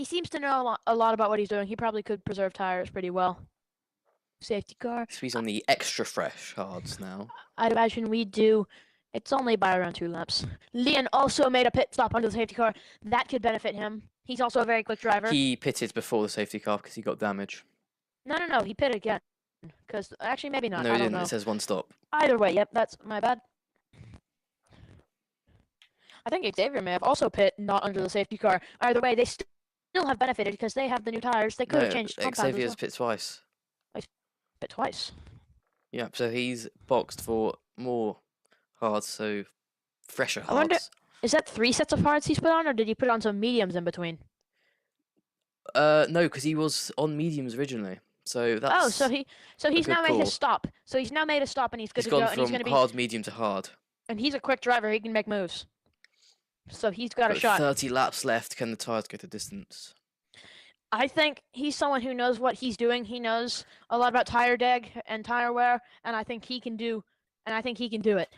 Speaker 2: seems to know a lot about what he's doing. He probably could preserve tires pretty well. Safety car.
Speaker 1: So he's on the extra fresh hards now.
Speaker 2: I'd imagine we do. It's only by around 2 laps. Leon also made a pit stop under the safety car. That could benefit him. He's also a very quick driver.
Speaker 1: He pitted before the safety car because he got damage.
Speaker 2: No. He pitted again. Because actually, maybe not.
Speaker 1: No,
Speaker 2: I
Speaker 1: he
Speaker 2: don't
Speaker 1: didn't.
Speaker 2: know.
Speaker 1: It says 1 stop.
Speaker 2: Either way, yep, that's my bad. I think Xavier may have also pit not under the safety car. Either way, they still have benefited because they have the new tires. They could
Speaker 1: No,
Speaker 2: have changed compounds as
Speaker 1: Xavier's
Speaker 2: well.
Speaker 1: pit twice.
Speaker 2: Pit twice.
Speaker 1: Yeah, so he's boxed for more hards, so fresher
Speaker 2: I wonder-
Speaker 1: hards.
Speaker 2: Is that 3 sets of hards he's put on, or did he put on some mediums in between?
Speaker 1: No, because he was on mediums originally. So that's
Speaker 2: Oh, so he's
Speaker 1: good
Speaker 2: now made
Speaker 1: call.
Speaker 2: his stop. So he's now made a stop and he's good
Speaker 1: He's
Speaker 2: to go.
Speaker 1: gone
Speaker 2: And he's
Speaker 1: from
Speaker 2: going to be.
Speaker 1: hard, medium to hard.
Speaker 2: And he's a quick driver. He can make moves. So he's got a
Speaker 1: But
Speaker 2: shot.
Speaker 1: 30 laps left. Can the tires go the distance?
Speaker 2: I think he's someone who knows what he's doing. He knows a lot about tire deg and tire wear, and I think he can do. And I think he can do it.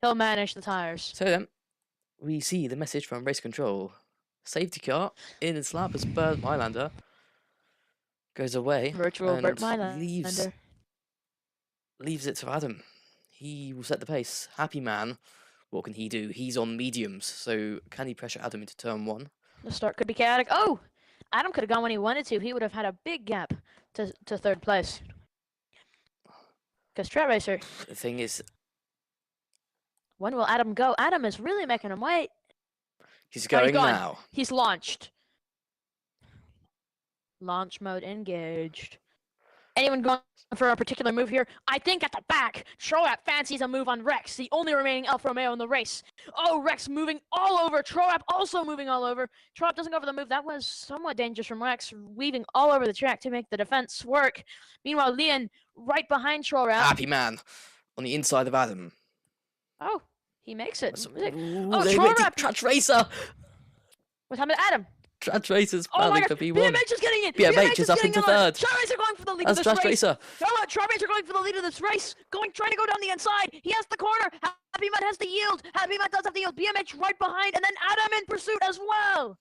Speaker 2: He'll manage the tires.
Speaker 1: So then, we see the message from race control. Safety car in its lap as Bert Mylander goes away
Speaker 2: Virtual
Speaker 1: and
Speaker 2: Bert Mylander.
Speaker 1: leaves it to Adam. He will set the pace. Happy Man, what can he do? He's on mediums, so can he pressure Adam into turn 1?
Speaker 2: The start could be chaotic. Oh! Adam could have gone when he wanted to. He would have had a big gap to third place. Because Track Racer,
Speaker 1: The thing is,
Speaker 2: when will Adam go? Adam is really making him wait.
Speaker 1: he's
Speaker 2: Oh,
Speaker 1: going
Speaker 2: he's gone.
Speaker 1: now.
Speaker 2: He's launched. Launch mode engaged. Anyone going for a particular move here? I think at the back, Troap fancies a move on Rex, the only remaining Alfa Romeo in the race. Oh, Rex moving all over. Troap also moving all over. Troap doesn't go for the move. That was somewhat dangerous from Rex, weaving all over the track to make the defense work. Meanwhile, Leon right behind Troap.
Speaker 1: Happy Man on the inside of Adam.
Speaker 2: Oh, he makes it.
Speaker 1: Ooh,
Speaker 2: Oh,
Speaker 1: they went to
Speaker 2: Troap!
Speaker 1: Track Racer.
Speaker 2: What happened to Adam?
Speaker 1: Track Racer's
Speaker 2: Oh my
Speaker 1: planning
Speaker 2: god,
Speaker 1: for P1.
Speaker 2: BMH is getting in!
Speaker 1: BMH is up
Speaker 2: getting
Speaker 1: into
Speaker 2: on.
Speaker 1: third.
Speaker 2: Track Racer going for the lead
Speaker 1: That's
Speaker 2: of this
Speaker 1: Track
Speaker 2: race.
Speaker 1: Racer.
Speaker 2: Track Racer going for the lead of this race. Trying to go down the inside. He has the corner. Happy Man has the yield. Happy Man does have the yield. BMH right behind, and then Adam in pursuit as well.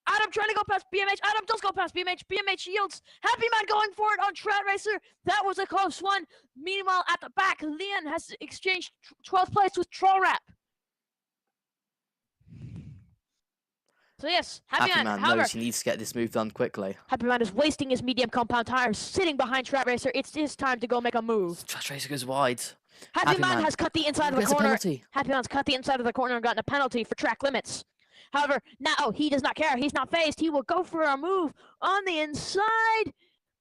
Speaker 2: Adam trying to go past BMH. Adam does go past BMH. BMH yields. Happy Man going for it on Track Racer. That was a close one. Meanwhile, at the back, Leon has exchanged 12th place with Trollrap. So yes, Happy Man, however,
Speaker 1: knows he needs to get this move done quickly.
Speaker 2: Happy Man is wasting his medium compound tires, sitting behind Track Racer. It's his time to go make a move.
Speaker 1: Track Racer goes wide.
Speaker 2: Happy Man has cut the inside of the
Speaker 1: Gets a
Speaker 2: corner.
Speaker 1: penalty.
Speaker 2: Happy Man's cut the inside of the corner and gotten a penalty for track limits. However, now he does not care. He's not phased. He will go for a move on the inside.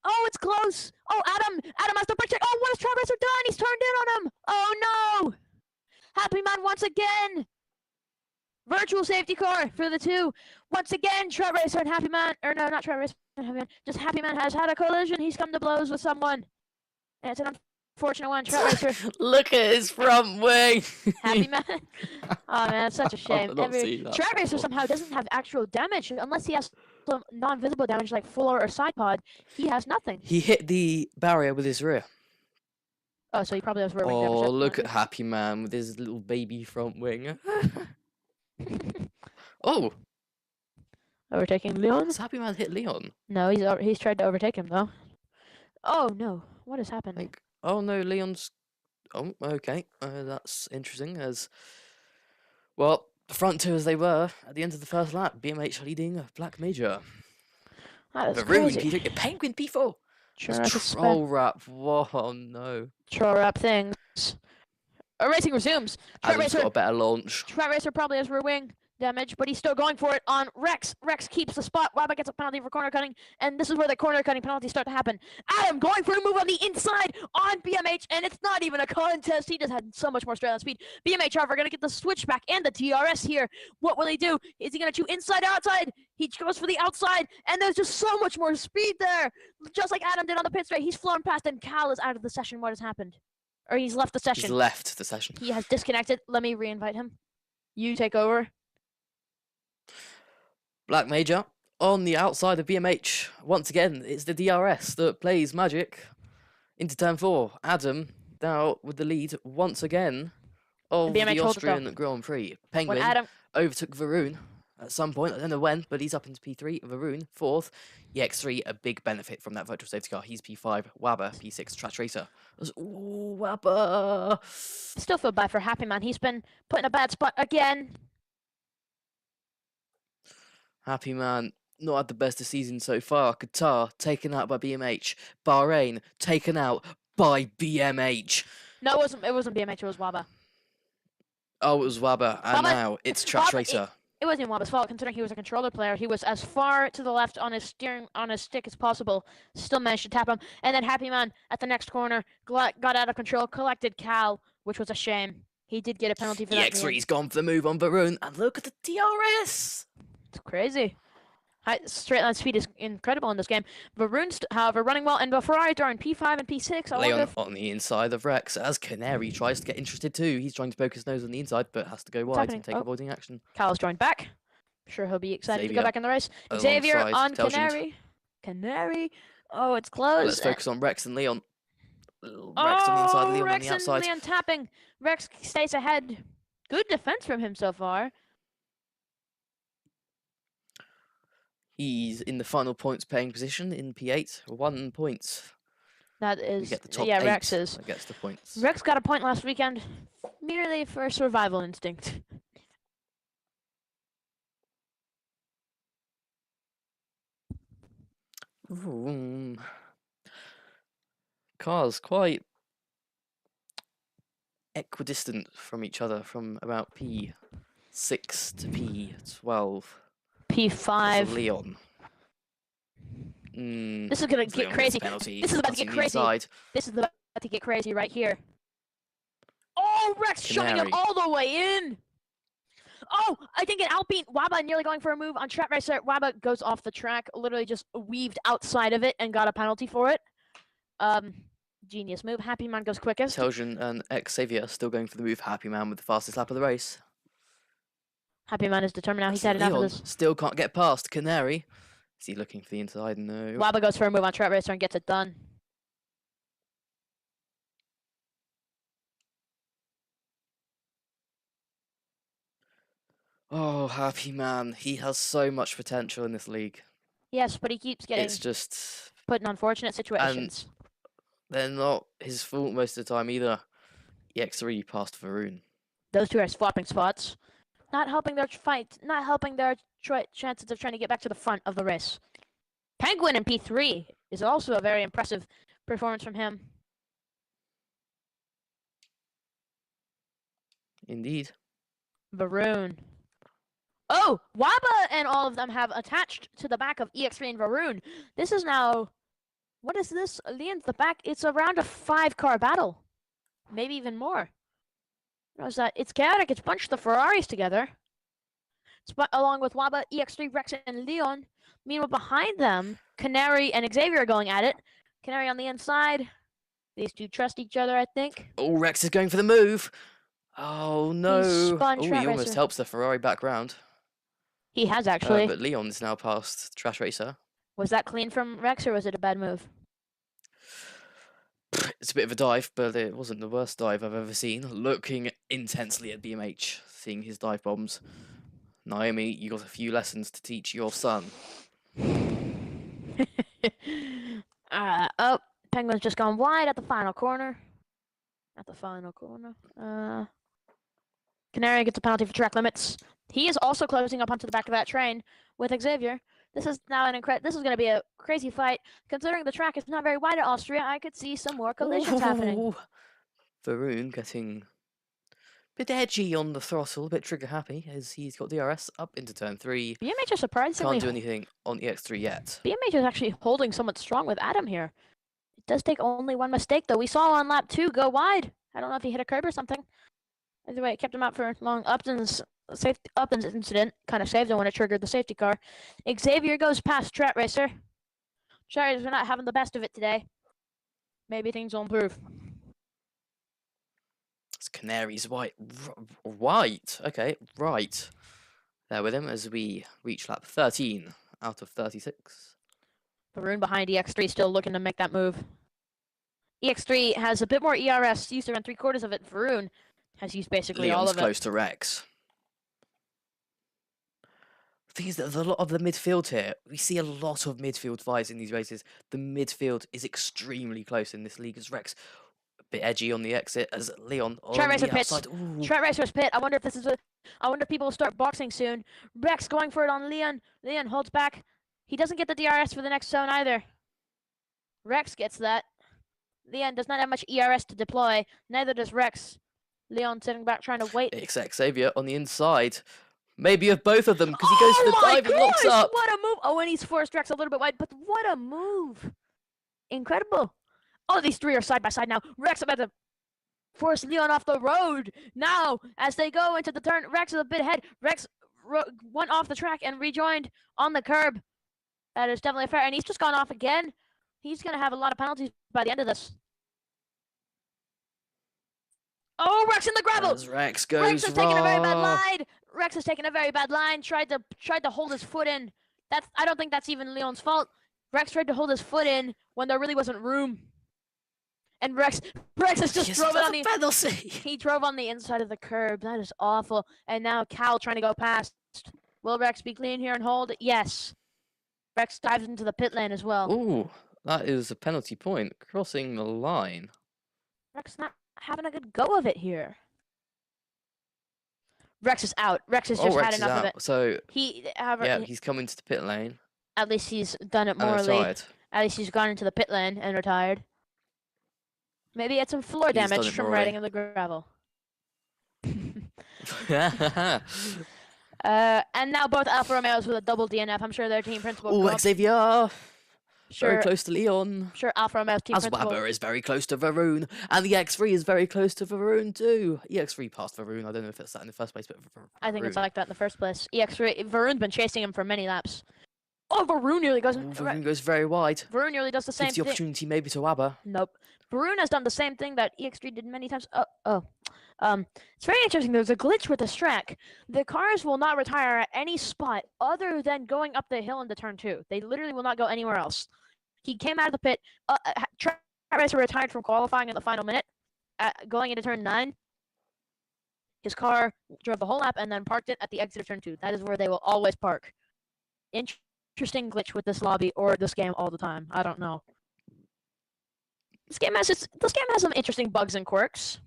Speaker 2: Oh, it's close. Oh, Adam has to brake check. Oh, what has Track Racer done? He's turned in on him. Oh, no. Happy Man once again. Virtual safety car for the two. Once again, Track Racer and Happy Man, or no, not Track Racer and Happy Man, just Happy Man has had a collision. He's come to blows with someone. And it's an unfortunate one. Track Racer.
Speaker 1: Look at his front wing.
Speaker 2: Happy Man. Oh man, it's such a shame.
Speaker 1: I've not seen that
Speaker 2: Track Racer
Speaker 1: before.
Speaker 2: somehow doesn't have actual damage unless he has some non-visible damage like floor or side pod. He has nothing.
Speaker 1: He hit the barrier with his rear.
Speaker 2: Oh, so he probably has rear wing damage.
Speaker 1: Oh,
Speaker 2: That's
Speaker 1: look
Speaker 2: not
Speaker 1: at Happy Man with his little baby front wing. Oh,
Speaker 2: overtaking Leon?
Speaker 1: has Happy Man hit Leon?
Speaker 2: No, he's tried to overtake him though. Oh no, what has happened?
Speaker 1: Like, oh no, Leon's. Oh, okay, that's interesting. As well, the front two as they were at the end of the first lap. BMH leading a Black Major.
Speaker 2: That is
Speaker 1: Maroon
Speaker 2: crazy.
Speaker 1: P3, Penguin P4.
Speaker 2: Sure,
Speaker 1: Troll rap. Whoa, no.
Speaker 2: Troll rap things. Racing resumes. Track
Speaker 1: Adam's
Speaker 2: Racer.
Speaker 1: got a better launch.
Speaker 2: Track Racer probably has rear wing damage, but he's still going for it on Rex. Rex keeps the spot. Wabba gets a penalty for corner cutting, and this is where the corner cutting penalties start to happen. Adam going for a move on the inside on BMH, and it's not even a contest. He just had so much more straight line speed. BMH, however, going to get the switchback and the DRS here. What will he do? Is he going to choose inside, outside? He goes for the outside, and there's just so much more speed there. Just like Adam did on the pit straight. He's flown past, and Cal is out of the session. What has happened? Or he's left the session.
Speaker 1: He's left the session.
Speaker 2: He has disconnected. Let me re-invite him. You take over.
Speaker 1: Black Major on the outside of BMH. Once again, it's the DRS that plays magic into turn 4. Adam now with the lead once again of
Speaker 2: BMH
Speaker 1: the
Speaker 2: holds it
Speaker 1: Austrian Grand Prix. Penguin
Speaker 2: When Adam
Speaker 1: overtook Varun at some point. I don't know when, but he's up into P3. Varun, 4th. EX3, a big benefit from that virtual safety car. He's P5. Wabba, P6. Track Racer. Ooh, Wabba.
Speaker 2: still feel bad for Happy Man. He's been put in a bad spot again.
Speaker 1: Happy Man, not had the best of season so far. Qatar, taken out by BMH. Bahrain, taken out by BMH.
Speaker 2: No, it wasn't BMH. It was Waba.
Speaker 1: Oh, it was Wabba, and
Speaker 2: Wabba-
Speaker 1: now it's Track
Speaker 2: Wabba-
Speaker 1: Racer.
Speaker 2: It wasn't even Waba's fault, considering he was a controller player. He was as far to the left on his stick as possible. Still managed to tap him, and then Happy Man at the next corner got out of control, collected Cal, which was a shame. He did get a penalty for that. in the end.
Speaker 1: EX3's gone for the move on Varun, and look at the DRS.
Speaker 2: It's crazy. Straight line speed is incredible in this game. Varun's, however, running well, and the Ferrari are in P5 and P6. I wonder
Speaker 1: Leon
Speaker 2: if
Speaker 1: on the inside of Rex as Canary tries to get interested too. He's trying to poke his nose on the inside, but has to go wide
Speaker 2: happening?
Speaker 1: and take avoiding action.
Speaker 2: Cal's joined back. Sure, he'll be excited to
Speaker 1: Xavier
Speaker 2: go back in the race. Xavier
Speaker 1: alongside
Speaker 2: on
Speaker 1: Telgent.
Speaker 2: Canary. Canary. Oh, it's close.
Speaker 1: Let's focus on Rex and Leon. Rex on the inside, Leon
Speaker 2: Rex
Speaker 1: on the outside.
Speaker 2: and Leon tapping. Rex stays ahead. Good defense from him so far.
Speaker 1: He's in the final points paying position in P8. 1 point.
Speaker 2: That
Speaker 1: We
Speaker 2: is,
Speaker 1: get the top
Speaker 2: yeah,
Speaker 1: 8
Speaker 2: Rex is.
Speaker 1: that gets the points.
Speaker 2: Rex got a point last weekend, merely for survival instinct.
Speaker 1: Ooh. Cars quite equidistant from each other from about P6 to P12.
Speaker 2: P5.
Speaker 1: Leon.
Speaker 2: This is gonna get
Speaker 1: Leon
Speaker 2: crazy.
Speaker 1: gets penalty,
Speaker 2: This is about to
Speaker 1: crossing
Speaker 2: get
Speaker 1: the
Speaker 2: crazy.
Speaker 1: inside.
Speaker 2: This is about to get crazy right here. Oh, Rex shoving him
Speaker 1: Canary.
Speaker 2: all the way in. Oh, I think an Alpine. Waba nearly going for a move on track racer. Waba goes off the track, literally just weaved outside of it and got a penalty for it. Genius move. Happy Man goes quickest.
Speaker 1: Telgent and Xavier still going for the move. Happy Man with the fastest lap of the race.
Speaker 2: Happy Man is determined now. He's had enough of
Speaker 1: Leon
Speaker 2: this.
Speaker 1: still can't get past Canary. Is he looking for the inside? No.
Speaker 2: Waba goes for a move on track racer and gets it done.
Speaker 1: Oh, Happy Man. He has so much potential in this league.
Speaker 2: Yes, but he keeps getting
Speaker 1: It's just...
Speaker 2: put in unfortunate situations.
Speaker 1: They're not his fault most of the time either. EX3 passed Varun.
Speaker 2: Those two are swapping spots, not helping their fight, not helping their chances of trying to get back to the front of the race. Penguin in P3 is also a very impressive performance from him.
Speaker 1: Indeed.
Speaker 2: Varun. Oh, Waba and all of them have attached to the back of EX3 and Varun. This is now, what is this? Leon's the back. It's around a 5-car battle, maybe even more. Notice that it's chaotic. It's bunched the Ferraris together. Along with Waba, EX3, Rex, and Leon. Meanwhile, behind them, Canary and Xavier are going at it. Canary on the inside. These two trust each other, I think.
Speaker 1: Oh, Rex is going for the move. Oh, no.
Speaker 2: spun
Speaker 1: Oh, he
Speaker 2: Track
Speaker 1: almost
Speaker 2: Racer.
Speaker 1: helps the Ferrari back round.
Speaker 2: He has actually.
Speaker 1: But Leon's now past Trash Racer.
Speaker 2: Was that clean from Rex, or was it a bad move?
Speaker 1: It's a bit of a dive, but it wasn't the worst dive I've ever seen. Looking intensely at BMH, seeing his dive bombs. Naomi, you got a few lessons to teach your son.
Speaker 2: Oh, Penguin's just gone wide at the final corner. Canary gets a penalty for track limits. He is also closing up onto the back of that train with Xavier. This is now this is going to be a crazy fight. Considering the track is not very wide at Austria, I could see some more collisions happening.
Speaker 1: Varun getting a bit edgy on the throttle, a bit trigger happy as he's got DRS up into turn 3.
Speaker 2: BMH is surprisingly.
Speaker 1: Can't do anything on EX3 yet.
Speaker 2: BMH is actually holding somewhat strong with Adam here. It does take only one mistake though. We saw on lap 2 go wide. I don't know if he hit a curb or something. Either way, it kept him out for long. Upton's incident kind of saved him when it triggered the safety car. Xavier goes past Track Racer. Track Racer's not having the best of it today. Maybe things will improve.
Speaker 1: It's Canary's white. Okay, right. There with him as we reach lap 13 out of 36.
Speaker 2: Varun behind EX3 still looking to make that move. EX3 has a bit more ERS, used around 3/4 of it. Varun has used basically all
Speaker 1: Leon's
Speaker 2: of it.
Speaker 1: close to Rex. The thing is that there's a lot of the midfield here. We see a lot of midfield fights in these races. The midfield is extremely close in this league as Rex a bit edgy on the exit as Leon on
Speaker 2: Track Racer
Speaker 1: the
Speaker 2: pits.
Speaker 1: outside. Ooh.
Speaker 2: Track Racer's pit. I wonder if this is I wonder if people will start boxing soon. Rex going for it on Leon. Leon holds back. He doesn't get the DRS for the next zone either. Rex gets that. Leon does not have much ERS to deploy. Neither does Rex. Leon sitting back trying to wait.
Speaker 1: It's Xavier on the inside. Maybe of both of them because he goes for the dive and locks up.
Speaker 2: What a move. Oh, and he's forced Rex a little bit wide, but what a move. Incredible. Oh, these three are side by side now. Rex about to force Leon off the road. Now, as they go into the turn, Rex is a bit ahead. Rex went off the track and rejoined on the curb. That is definitely fair. And he's just gone off again. He's going to have a lot of penalties by the end of this. Oh, Rex in the gravel.
Speaker 1: As Rex goes
Speaker 2: Rex has taken a very bad
Speaker 1: raw.
Speaker 2: line. Rex has taken a very bad line. Tried to hold his foot in. I don't think that's even Leon's fault. Rex tried to hold his foot in when there really wasn't room. And Rex has just drove it on the
Speaker 1: penalty.
Speaker 2: He drove on the inside of the curb. That is awful. And now Cal trying to go past. Will Rex be clean here and hold? Yes. Rex dives into the pit lane as well.
Speaker 1: Ooh, that is a penalty point. Crossing the line.
Speaker 2: Rex not having a good go of it here. Rex is out. Rex has just
Speaker 1: Rex
Speaker 2: had
Speaker 1: is
Speaker 2: enough
Speaker 1: out.
Speaker 2: of it.
Speaker 1: So
Speaker 2: Yeah,
Speaker 1: he's come into the pit lane.
Speaker 2: At least he's done it
Speaker 1: And
Speaker 2: morally.
Speaker 1: retired.
Speaker 2: At least he's gone into the pit lane and retired. Maybe he had some floor damage from riding in the gravel. And now both Alfa Romeos with a double DNF. I'm sure their team principal.
Speaker 1: Oh, Xavier.
Speaker 2: Sure,
Speaker 1: Very close to Leon.
Speaker 2: Sure, Alfa Romeo's team
Speaker 1: As
Speaker 2: principal.
Speaker 1: Weber is very close to Varun. And the X3 is very close to Varun too. EX3 passed Varun. I don't know if it's that in the first place, but
Speaker 2: I think it's like that in the first place. EX3, Varun's been chasing him for many laps. Oh, Varun nearly goes.
Speaker 1: Varun goes very wide.
Speaker 2: Varun nearly does the same
Speaker 1: Gives the
Speaker 2: thing.
Speaker 1: opportunity maybe to Weber.
Speaker 2: Nope. Varun has done the same thing that EX3 did many times. It's very interesting. There's a glitch with the track. The cars will not retire at any spot other than going up the hill into turn 2. They literally will not go anywhere else. He came out of the pit. Track Racer retired from qualifying in the final minute, going into turn 9. His car drove the whole lap and then parked it at the exit of turn 2. That is where they will always park. Interesting glitch with this lobby or this game all the time. I don't know. This game has some interesting bugs and quirks.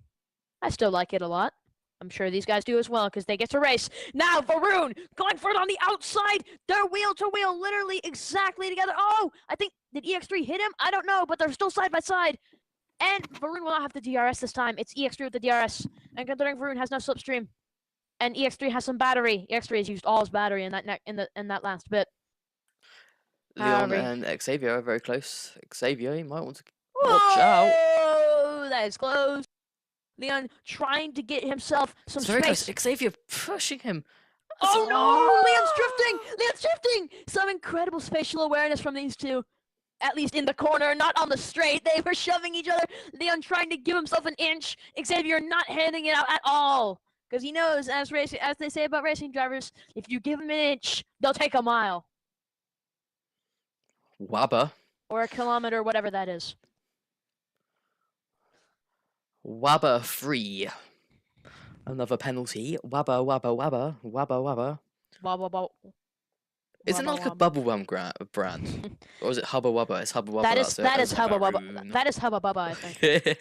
Speaker 2: I still like it a lot. I'm sure these guys do as well because they get to race. Now Varun going for it on the outside. They're wheel to wheel, literally exactly together. Oh, I think, did EX3 hit him? I don't know, but they're still side by side. And Varun will not have the DRS this time. It's EX3 with the DRS. And considering Varun has no slipstream, and EX3 has some battery, EX3 has used all his battery in that last bit.
Speaker 1: Leon and Xavier are very close. Xavier, you might want to watch out.
Speaker 2: Oh, that is close. Leon trying to get himself some
Speaker 1: Very
Speaker 2: space.
Speaker 1: close. Xavier pushing him.
Speaker 2: Oh no! Leon's drifting! Leon's drifting! Some incredible spatial awareness from these two. At least in the corner, not on the straight. They were shoving each other. Leon trying to give himself an inch. Xavier not handing it out at all. Because he knows, as they say about racing drivers, if you give them an inch, they'll take a mile.
Speaker 1: Weber.
Speaker 2: Or a kilometer, whatever that is.
Speaker 1: Weber free. Another penalty. Weber.
Speaker 2: Wah, wah, wah.
Speaker 1: Isn't that like a bubblegum brand? Or is it Hubba Wubba? It's Hubba Wubba.
Speaker 2: That is Hubba Wubba. That is Hubba Bubba, I think.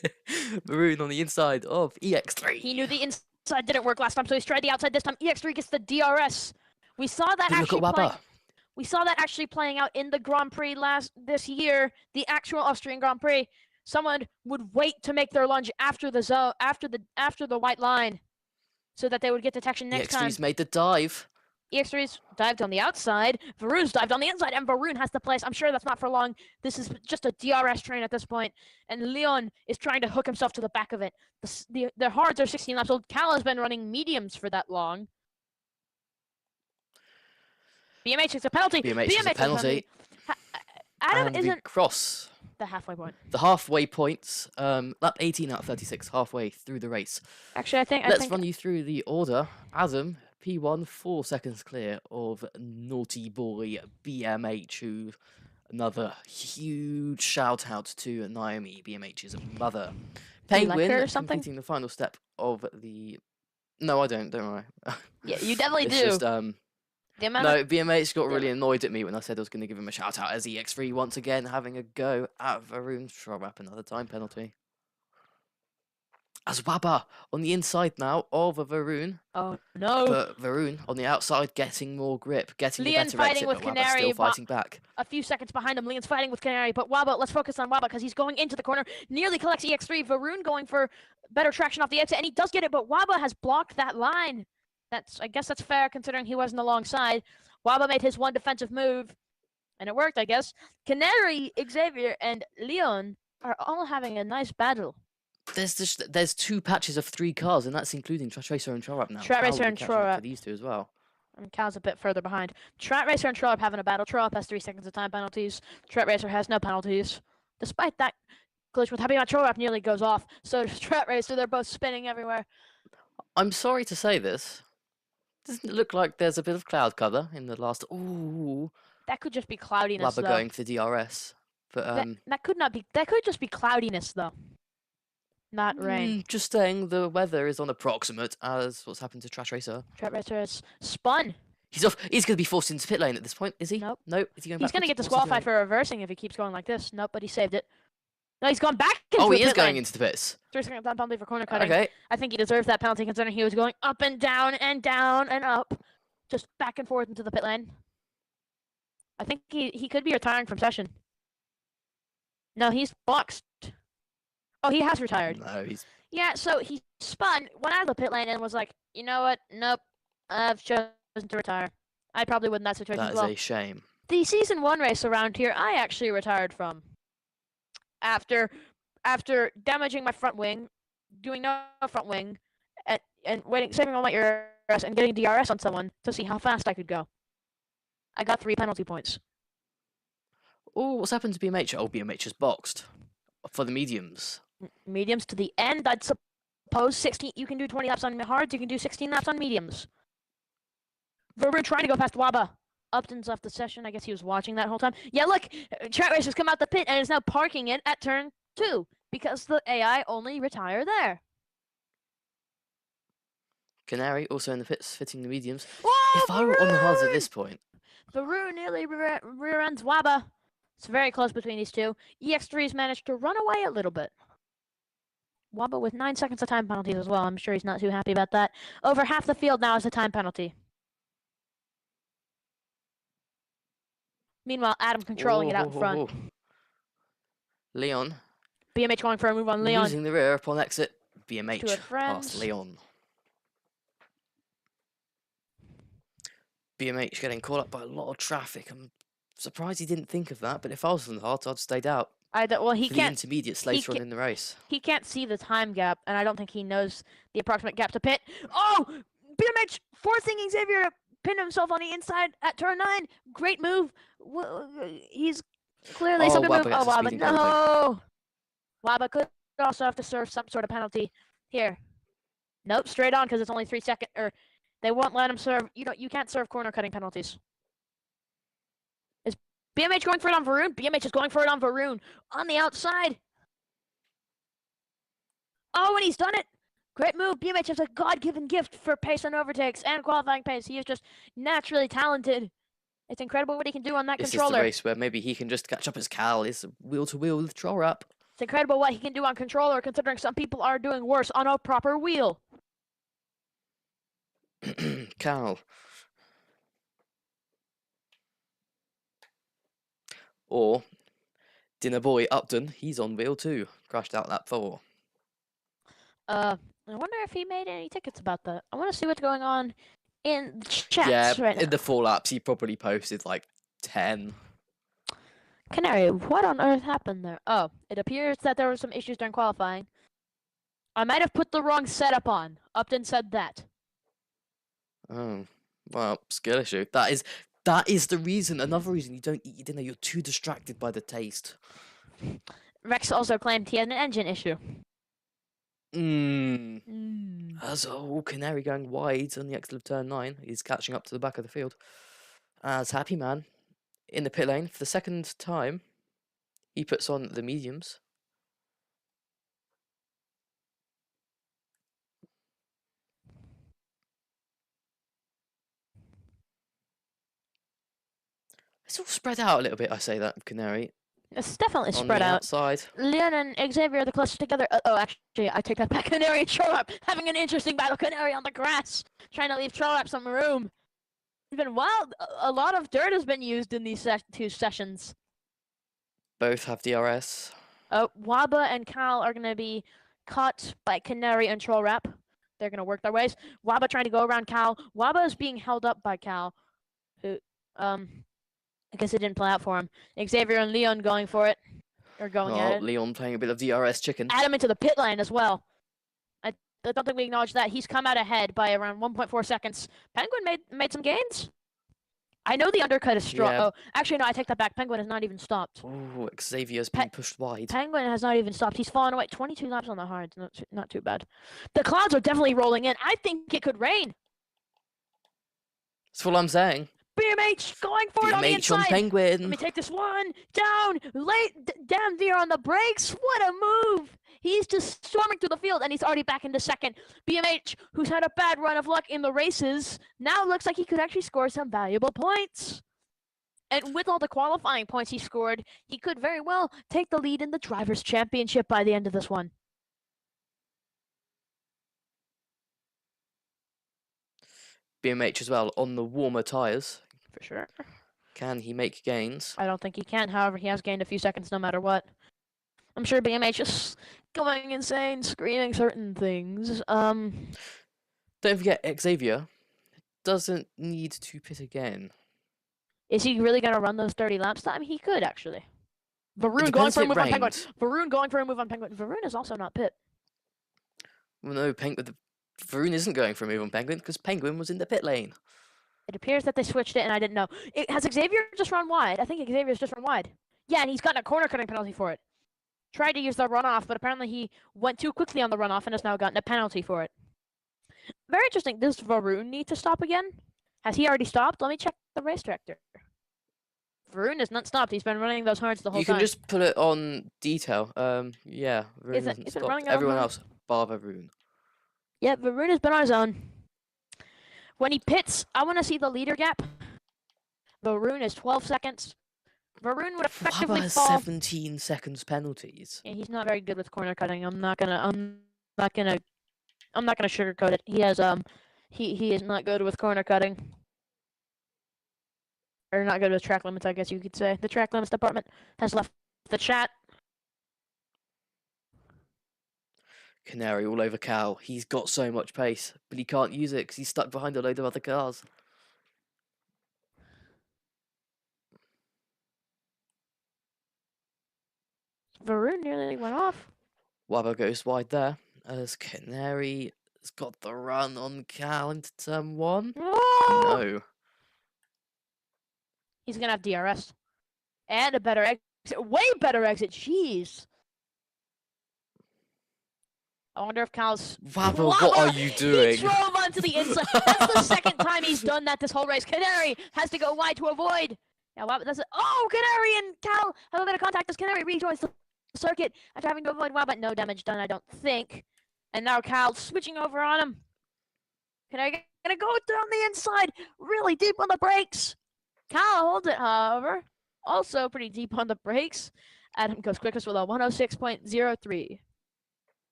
Speaker 1: Maroon on the inside of EX3.
Speaker 2: He knew the inside didn't work last time, so he's tried the outside this time. EX3 gets the DRS. We saw that actually playing out in the Grand Prix this year, the actual Austrian Grand Prix. Someone would wait to make their lunge after the white line, so that they would get detection next time.
Speaker 1: EX3's made the dive.
Speaker 2: EX3's dived on the outside. Varun's dived on the inside, and Varun has the place. I'm sure that's not for long. This is just a DRS train at this point, and Leon is trying to hook himself to the back of it. The hards are 16 laps old. Cal has been running mediums for that long. BMH is a penalty.
Speaker 1: BMH is a penalty.
Speaker 2: Adam isn't
Speaker 1: cross
Speaker 2: the halfway point.
Speaker 1: The halfway points. Lap 18 out of 36, halfway through the race.
Speaker 2: Actually,
Speaker 1: Let's run you through the order. Adam, P1, 4 seconds clear of Naughty Boy BMH, who another huge shout out to Naomi, BMH's mother. Penguin completing the final step of the. No, I don't worry.
Speaker 2: Yeah, you definitely
Speaker 1: it's
Speaker 2: do.
Speaker 1: Just, no, BMH got really annoyed at me when I said I was going to give him a shout out as EX3 once again having a go at Varun. Throw up another time penalty. As Weber on the inside now of Varun.
Speaker 2: Oh no!
Speaker 1: But Varun on the outside getting more grip, getting
Speaker 2: Leon
Speaker 1: the better
Speaker 2: fighting
Speaker 1: exit,
Speaker 2: with
Speaker 1: but Weber
Speaker 2: Canary,
Speaker 1: still fighting back.
Speaker 2: A few seconds behind him, Leon's fighting with Canary, but Weber, let's focus on Weber because he's going into the corner, nearly collects EX3. Varun going for better traction off the exit, and he does get it, but Weber has blocked that line. I guess that's fair considering he wasn't alongside. Weber made his one defensive move, and it worked, I guess. Canary, Xavier, and Leon are all having a nice battle.
Speaker 1: There's 2 patches of 3 cars, and that's including Tracer and Chorap now.
Speaker 2: Tracer and Chorap.
Speaker 1: These two as well.
Speaker 2: I mean, Cal's a bit further behind. Trot Racer and Trollop having a battle. Trollop has 3 seconds of time penalties. Trot Racer has no penalties. Despite that glitch with Happy on Trollop nearly goes off. So does Trot Racer. They're both spinning everywhere.
Speaker 1: I'm sorry to say this. Doesn't it look like there's a bit of cloud cover in the last... Ooh.
Speaker 2: That could just be cloudiness,
Speaker 1: Wabba
Speaker 2: though.
Speaker 1: going for DRS. But,
Speaker 2: that could not be. That could just be cloudiness, though. Not rain.
Speaker 1: Just saying the weather is on approximate as what's happened to Trash Racer.
Speaker 2: Trot Racer has spun.
Speaker 1: He's off. He's going to be forced into pit lane at this point, is he?
Speaker 2: Nope.
Speaker 1: Nope. Is he going
Speaker 2: He's going to get disqualified for reversing if he keeps going like this. Nope, but he saved it. No, he's gone back into
Speaker 1: Oh,
Speaker 2: the
Speaker 1: he is
Speaker 2: pit
Speaker 1: going
Speaker 2: lane.
Speaker 1: into the pits.
Speaker 2: 3 seconds down penalty for corner cutting.
Speaker 1: Okay.
Speaker 2: I think he deserves that penalty considering he was going up and down and down and up. Just back and forth into the pit lane. I think he could be retiring from session. No, he's boxed. Oh, he has retired.
Speaker 1: No, he's...
Speaker 2: Yeah, so he spun, went out of the pit lane, and was like, you know what? Nope. I've chosen to retire. I probably would in that situation
Speaker 1: That
Speaker 2: as well.
Speaker 1: is a shame.
Speaker 2: The Season 1 race around here, I actually retired from. After damaging my front wing, doing no front wing, and waiting, saving all my ERS, and getting DRS on someone to see how fast I could go. I got 3 penalty points.
Speaker 1: Oh, what's happened to BMH? Oh, BMH is boxed for the mediums.
Speaker 2: Mediums to the end, I'd suppose 16. You can do 20 laps on hards, you can do 16 laps on mediums. Verbu trying to go past Waba. Upton's left the session. I guess he was watching that whole time. Yeah, look, Track Racer's come out the pit and is now parking it at turn 2 because the AI only retire there.
Speaker 1: Canary also in the pits, fitting the mediums.
Speaker 2: Whoa,
Speaker 1: If I were on the hards at this point,
Speaker 2: Verbu nearly rear ends Waba. It's very close between these two. EX3's managed to run away a little bit. Waba with 9 seconds of time penalties as well. I'm sure he's not too happy about that. Over half the field now is a time penalty. Meanwhile, Adam controlling it out in front.
Speaker 1: Leon.
Speaker 2: BMH going for a move on Leon.
Speaker 1: Losing the rear upon exit. BMH
Speaker 2: Two friends.
Speaker 1: past Leon. BMH getting caught up by a lot of traffic. I'm surprised he didn't think of that, but if I was on the hard, I'd stayed out.
Speaker 2: Well, he
Speaker 1: for
Speaker 2: can't.
Speaker 1: The intermediates later on in the race.
Speaker 2: He can't see the time gap, and I don't think he knows the approximate gap to pit. Oh, BMH forcing Xavier to pin himself on the inside at turn 9. Great move. He's clearly something move. Oh, Waba, no. Waba could also have to serve some sort of penalty here. Nope, straight on because it's only 3 seconds. Or they won't let him serve. You can't serve corner cutting penalties. Is BMH going for it on Varun? BMH is going for it on Varun on the outside. Oh, and he's done it. Great move. BMH has a God-given gift for pace and overtakes and qualifying pace. He is just naturally talented. It's incredible what he can do on that controller.
Speaker 1: This is the race where maybe he can just catch up as Cal is wheel-to-wheel with troll wrap.
Speaker 2: It's incredible what he can do on controller, considering some people are doing worse on a proper wheel.
Speaker 1: Cal. Or dinner boy Upton, he's on wheel too. Crashed out lap 4.
Speaker 2: I wonder if he made any tickets about that. I want to see what's going on in the chats right now.
Speaker 1: In the 4 laps, he probably posted like 10.
Speaker 2: Canary, what on earth happened there? Oh, it appears that there were some issues during qualifying. I might have put the wrong setup on. Upton said that.
Speaker 1: Oh, well, skill issue. That is the reason. Another reason you don't eat your dinner. You're too distracted by the taste.
Speaker 2: Rex also claimed he had an engine issue.
Speaker 1: As Canary going wide on the exit of turn 9. He's catching up to the back of the field. As Happy Man in the pit lane for the second time. He puts on the mediums. It's all spread out a little bit, I say that, Canary.
Speaker 2: It's definitely
Speaker 1: on
Speaker 2: spread
Speaker 1: the
Speaker 2: out.
Speaker 1: Outside.
Speaker 2: Leon and Xavier are the closest together. Oh, actually, I take that back. Canary and Trollop having an interesting battle. Canary on the grass, trying to leave Trollop some room. It's been wild. A lot of dirt has been used in these 2 sessions.
Speaker 1: Both have DRS.
Speaker 2: Oh, Waba and Cal are going to be caught by Canary and Troll Wrap. They're going to work their ways. Waba trying to go around Cal. Waba is being held up by Cal, who, I guess it didn't play out for him. Xavier and Leon going for it. Or going at it.
Speaker 1: Leon playing a bit of DRS chicken.
Speaker 2: Adam into the pit lane as well. I don't think we acknowledge that. He's come out ahead by around 1.4 seconds. Penguin made some gains. I know the undercut is strong.
Speaker 1: Yeah.
Speaker 2: Oh, actually, no, I take that back. Penguin has not even stopped.
Speaker 1: Oh, Xavier's been pushed wide.
Speaker 2: Penguin has not even stopped. He's fallen away. 22 laps on the hards. Not too bad. The clouds are definitely rolling in. I think it could rain.
Speaker 1: That's what I'm saying.
Speaker 2: BMH going for it on the
Speaker 1: BMH on
Speaker 2: inside.
Speaker 1: Penguin.
Speaker 2: Let me take this one down. Damn Veer on the brakes. What a move. He's just storming through the field, and he's already back into second. BMH, who's had a bad run of luck in the races, now looks like he could actually score some valuable points. And with all the qualifying points he scored, he could very well take the lead in the Drivers' Championship by the end of this one.
Speaker 1: BMH as well on the warmer tyres.
Speaker 2: For sure.
Speaker 1: Can he make gains?
Speaker 2: I don't think he can. However, he has gained a few seconds no matter what. I'm sure BMH is going insane, screaming certain things.
Speaker 1: Don't forget, Xavier doesn't need to pit again.
Speaker 2: Is he really going to run those 30 laps? I mean, he could, actually. Varun going for a move on Penguin. Varun going for a move on Penguin. Varun is also not pit.
Speaker 1: Well, no, Varun isn't going for a move on Penguin because Penguin was in the pit lane.
Speaker 2: It appears that they switched it, and I didn't know. Has Xavier just run wide? I think Xavier's just run wide. Yeah, and he's gotten a corner cutting penalty for it. Tried to use the runoff, but apparently he went too quickly on the runoff and has now gotten a penalty for it. Very interesting. Does Varun need to stop again? Has he already stopped? Let me check the race director. Varun has not stopped. He's been running those hards the whole time.
Speaker 1: You can just put it on detail. Yeah, Varun hasn't stopped. Everyone else, bar Varun.
Speaker 2: Yeah, Varun has been on his own. When he pits, I want to see the leader gap. Varun is 12 seconds. Varun would effectively
Speaker 1: has
Speaker 2: fall.
Speaker 1: 17 seconds penalties.
Speaker 2: Yeah, he's not very good with corner cutting. I'm not gonna sugarcoat it. He has he is not good with corner cutting. Or not good with track limits, I guess you could say. The track limits department has left the chat.
Speaker 1: Canary all over Cal. He's got so much pace, but he can't use it because he's stuck behind a load of other cars.
Speaker 2: Varun nearly went off.
Speaker 1: Wabba goes wide there as Canary has got the run on Cal into turn 1.
Speaker 2: Oh!
Speaker 1: No.
Speaker 2: He's going to have DRS. And a better exit. Way better exit. Jeez. I wonder if Cal's...
Speaker 1: Wabba, what are you doing?
Speaker 2: He drove onto the inside. That's the second time he's done that this whole race. Canary has to go wide to avoid. Yeah, Wabba does it. Oh, Canary and Cal have a bit of contact as Canary rejoins the circuit after having to avoid Wabba. No damage done, I don't think. And now Cal switching over on him. Canary gonna go down the inside, really deep on the brakes. Cal holds it, however. Also pretty deep on the brakes. Adam goes quickest with a 106.03.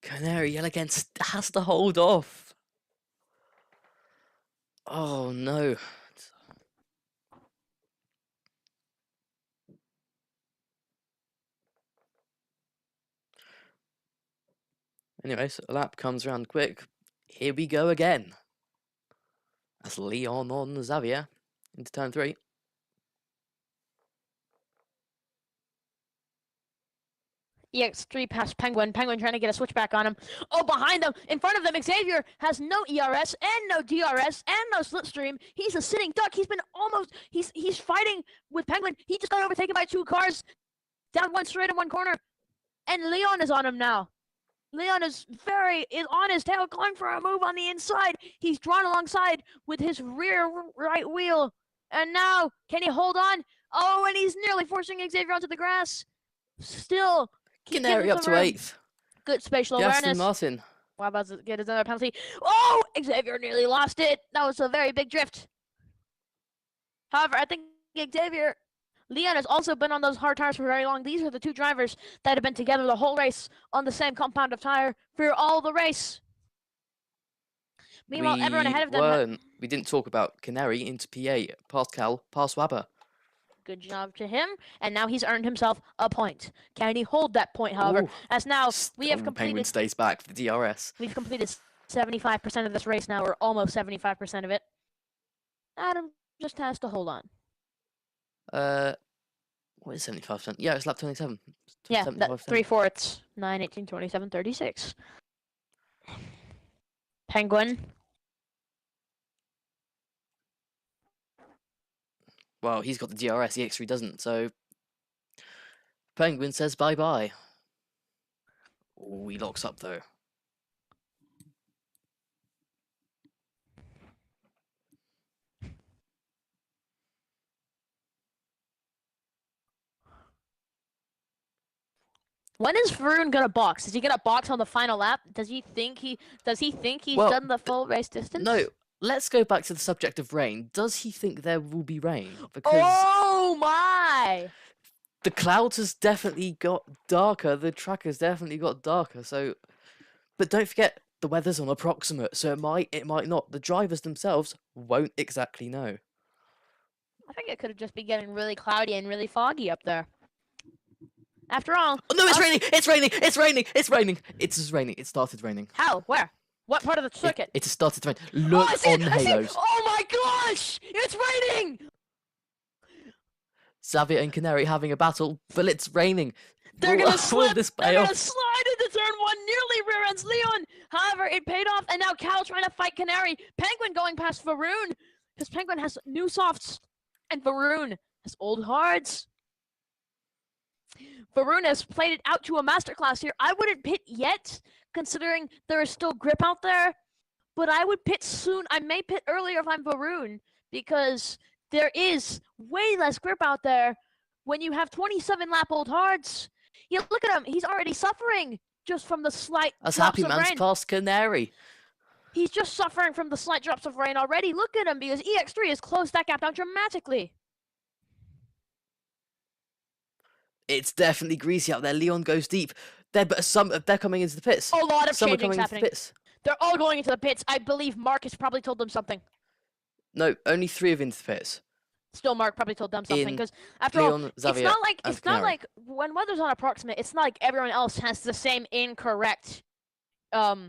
Speaker 1: Canary yet again has to hold off. Oh no. Anyways, a lap comes around quick. Here we go again. That's Leon on Xavier into turn 3.
Speaker 2: EX3 past Penguin. Penguin trying to get a switchback on him. Oh, behind them, in front of them, Xavier has no ERS and no DRS and no slipstream. He's a sitting duck. He's been almost, he's fighting with Penguin. He just got overtaken by 2 cars. Down one straight in one corner. And Leon is on him now. Leon is on his tail, going for a move on the inside. He's drawn alongside with his rear right wheel. And now, can he hold on? Oh, and he's nearly forcing Xavier onto the grass. Still.
Speaker 1: Canary up to 8th.
Speaker 2: Good spatial
Speaker 1: Aston
Speaker 2: awareness.
Speaker 1: Martin.
Speaker 2: Wow, about to get another penalty. Oh, Xavier nearly lost it. That was a very big drift. However, I think Leon has also been on those hard tires for very long. These are the 2 drivers that have been together the whole race on the same compound of tire for all the race. Meanwhile, everyone ahead of them.
Speaker 1: We didn't talk about Canary into P8, past Cal, past Wabba.
Speaker 2: Good job to him, and now he's earned himself a point. Can he hold that point, however? Ooh, as now we have completed...
Speaker 1: Penguin stays back for the DRS.
Speaker 2: We've completed 75% of this race now, or almost 75% of it. Adam just has to hold on.
Speaker 1: What is 75%? Yeah, it's lap 27.
Speaker 2: Yeah, 3/4. 9, 18, 27, 36. Penguin.
Speaker 1: Well, he's got the DRS, the X3 doesn't, so Penguin says bye-bye. Oh, he locks up, though.
Speaker 2: When is Varun gonna box? Is he gonna box on the final lap? Does he think he's
Speaker 1: Well,
Speaker 2: done the full race distance?
Speaker 1: No, let's go back to the subject of rain. Does he think there will be rain? Because
Speaker 2: Oh my!
Speaker 1: the clouds has definitely got darker, the track has definitely got darker, so... But don't forget, the weather's on approximate, so it might not. The drivers themselves won't exactly know.
Speaker 2: I think it could have just been getting really cloudy and really foggy up there. After all...
Speaker 1: Oh, no, it's raining! It's raining! It's raining! It's raining! It's just raining. It started raining.
Speaker 2: How? Where? What part of the circuit?
Speaker 1: It has started to rain. Look on the halos.
Speaker 2: Oh my gosh! It's raining!
Speaker 1: Xavier and Canary having a battle, but it's raining.
Speaker 2: They're gonna
Speaker 1: Will
Speaker 2: slip.
Speaker 1: this
Speaker 2: They're
Speaker 1: pay
Speaker 2: gonna
Speaker 1: off?
Speaker 2: slide into turn 1, nearly rear ends Leon. However, it paid off, and now Cal trying to fight Canary. Penguin going past Varun, because Penguin has new softs, and Varun has old hards. Varun has played it out to a masterclass here. I wouldn't pit yet, considering there is still grip out there, but I would pit soon. I may pit earlier if I'm Varun, because there is way less grip out there when you have 27 lap old hards. Yeah, look at him. He's already suffering just from the slight
Speaker 1: As
Speaker 2: drops
Speaker 1: Happy
Speaker 2: of
Speaker 1: Man's
Speaker 2: rain.
Speaker 1: past Canary.
Speaker 2: He's just suffering from the slight drops of rain already. Look at him, because EX3 has closed that gap down dramatically.
Speaker 1: It's definitely greasy out there. Leon goes deep. They're coming into the pits.
Speaker 2: A lot of
Speaker 1: Some are
Speaker 2: changing's
Speaker 1: coming into
Speaker 2: happening.
Speaker 1: the pits.
Speaker 2: They're all going into the pits. I believe Mark has probably told them something.
Speaker 1: No, only 3 have into the pits.
Speaker 2: Still, Mark probably told them something,
Speaker 1: In
Speaker 2: because after all,
Speaker 1: Leon,
Speaker 2: it's
Speaker 1: Xavier,
Speaker 2: not like
Speaker 1: and
Speaker 2: it's not
Speaker 1: Canary.
Speaker 2: like when weather's on approximate. It's not like everyone else has the same incorrect. Rob,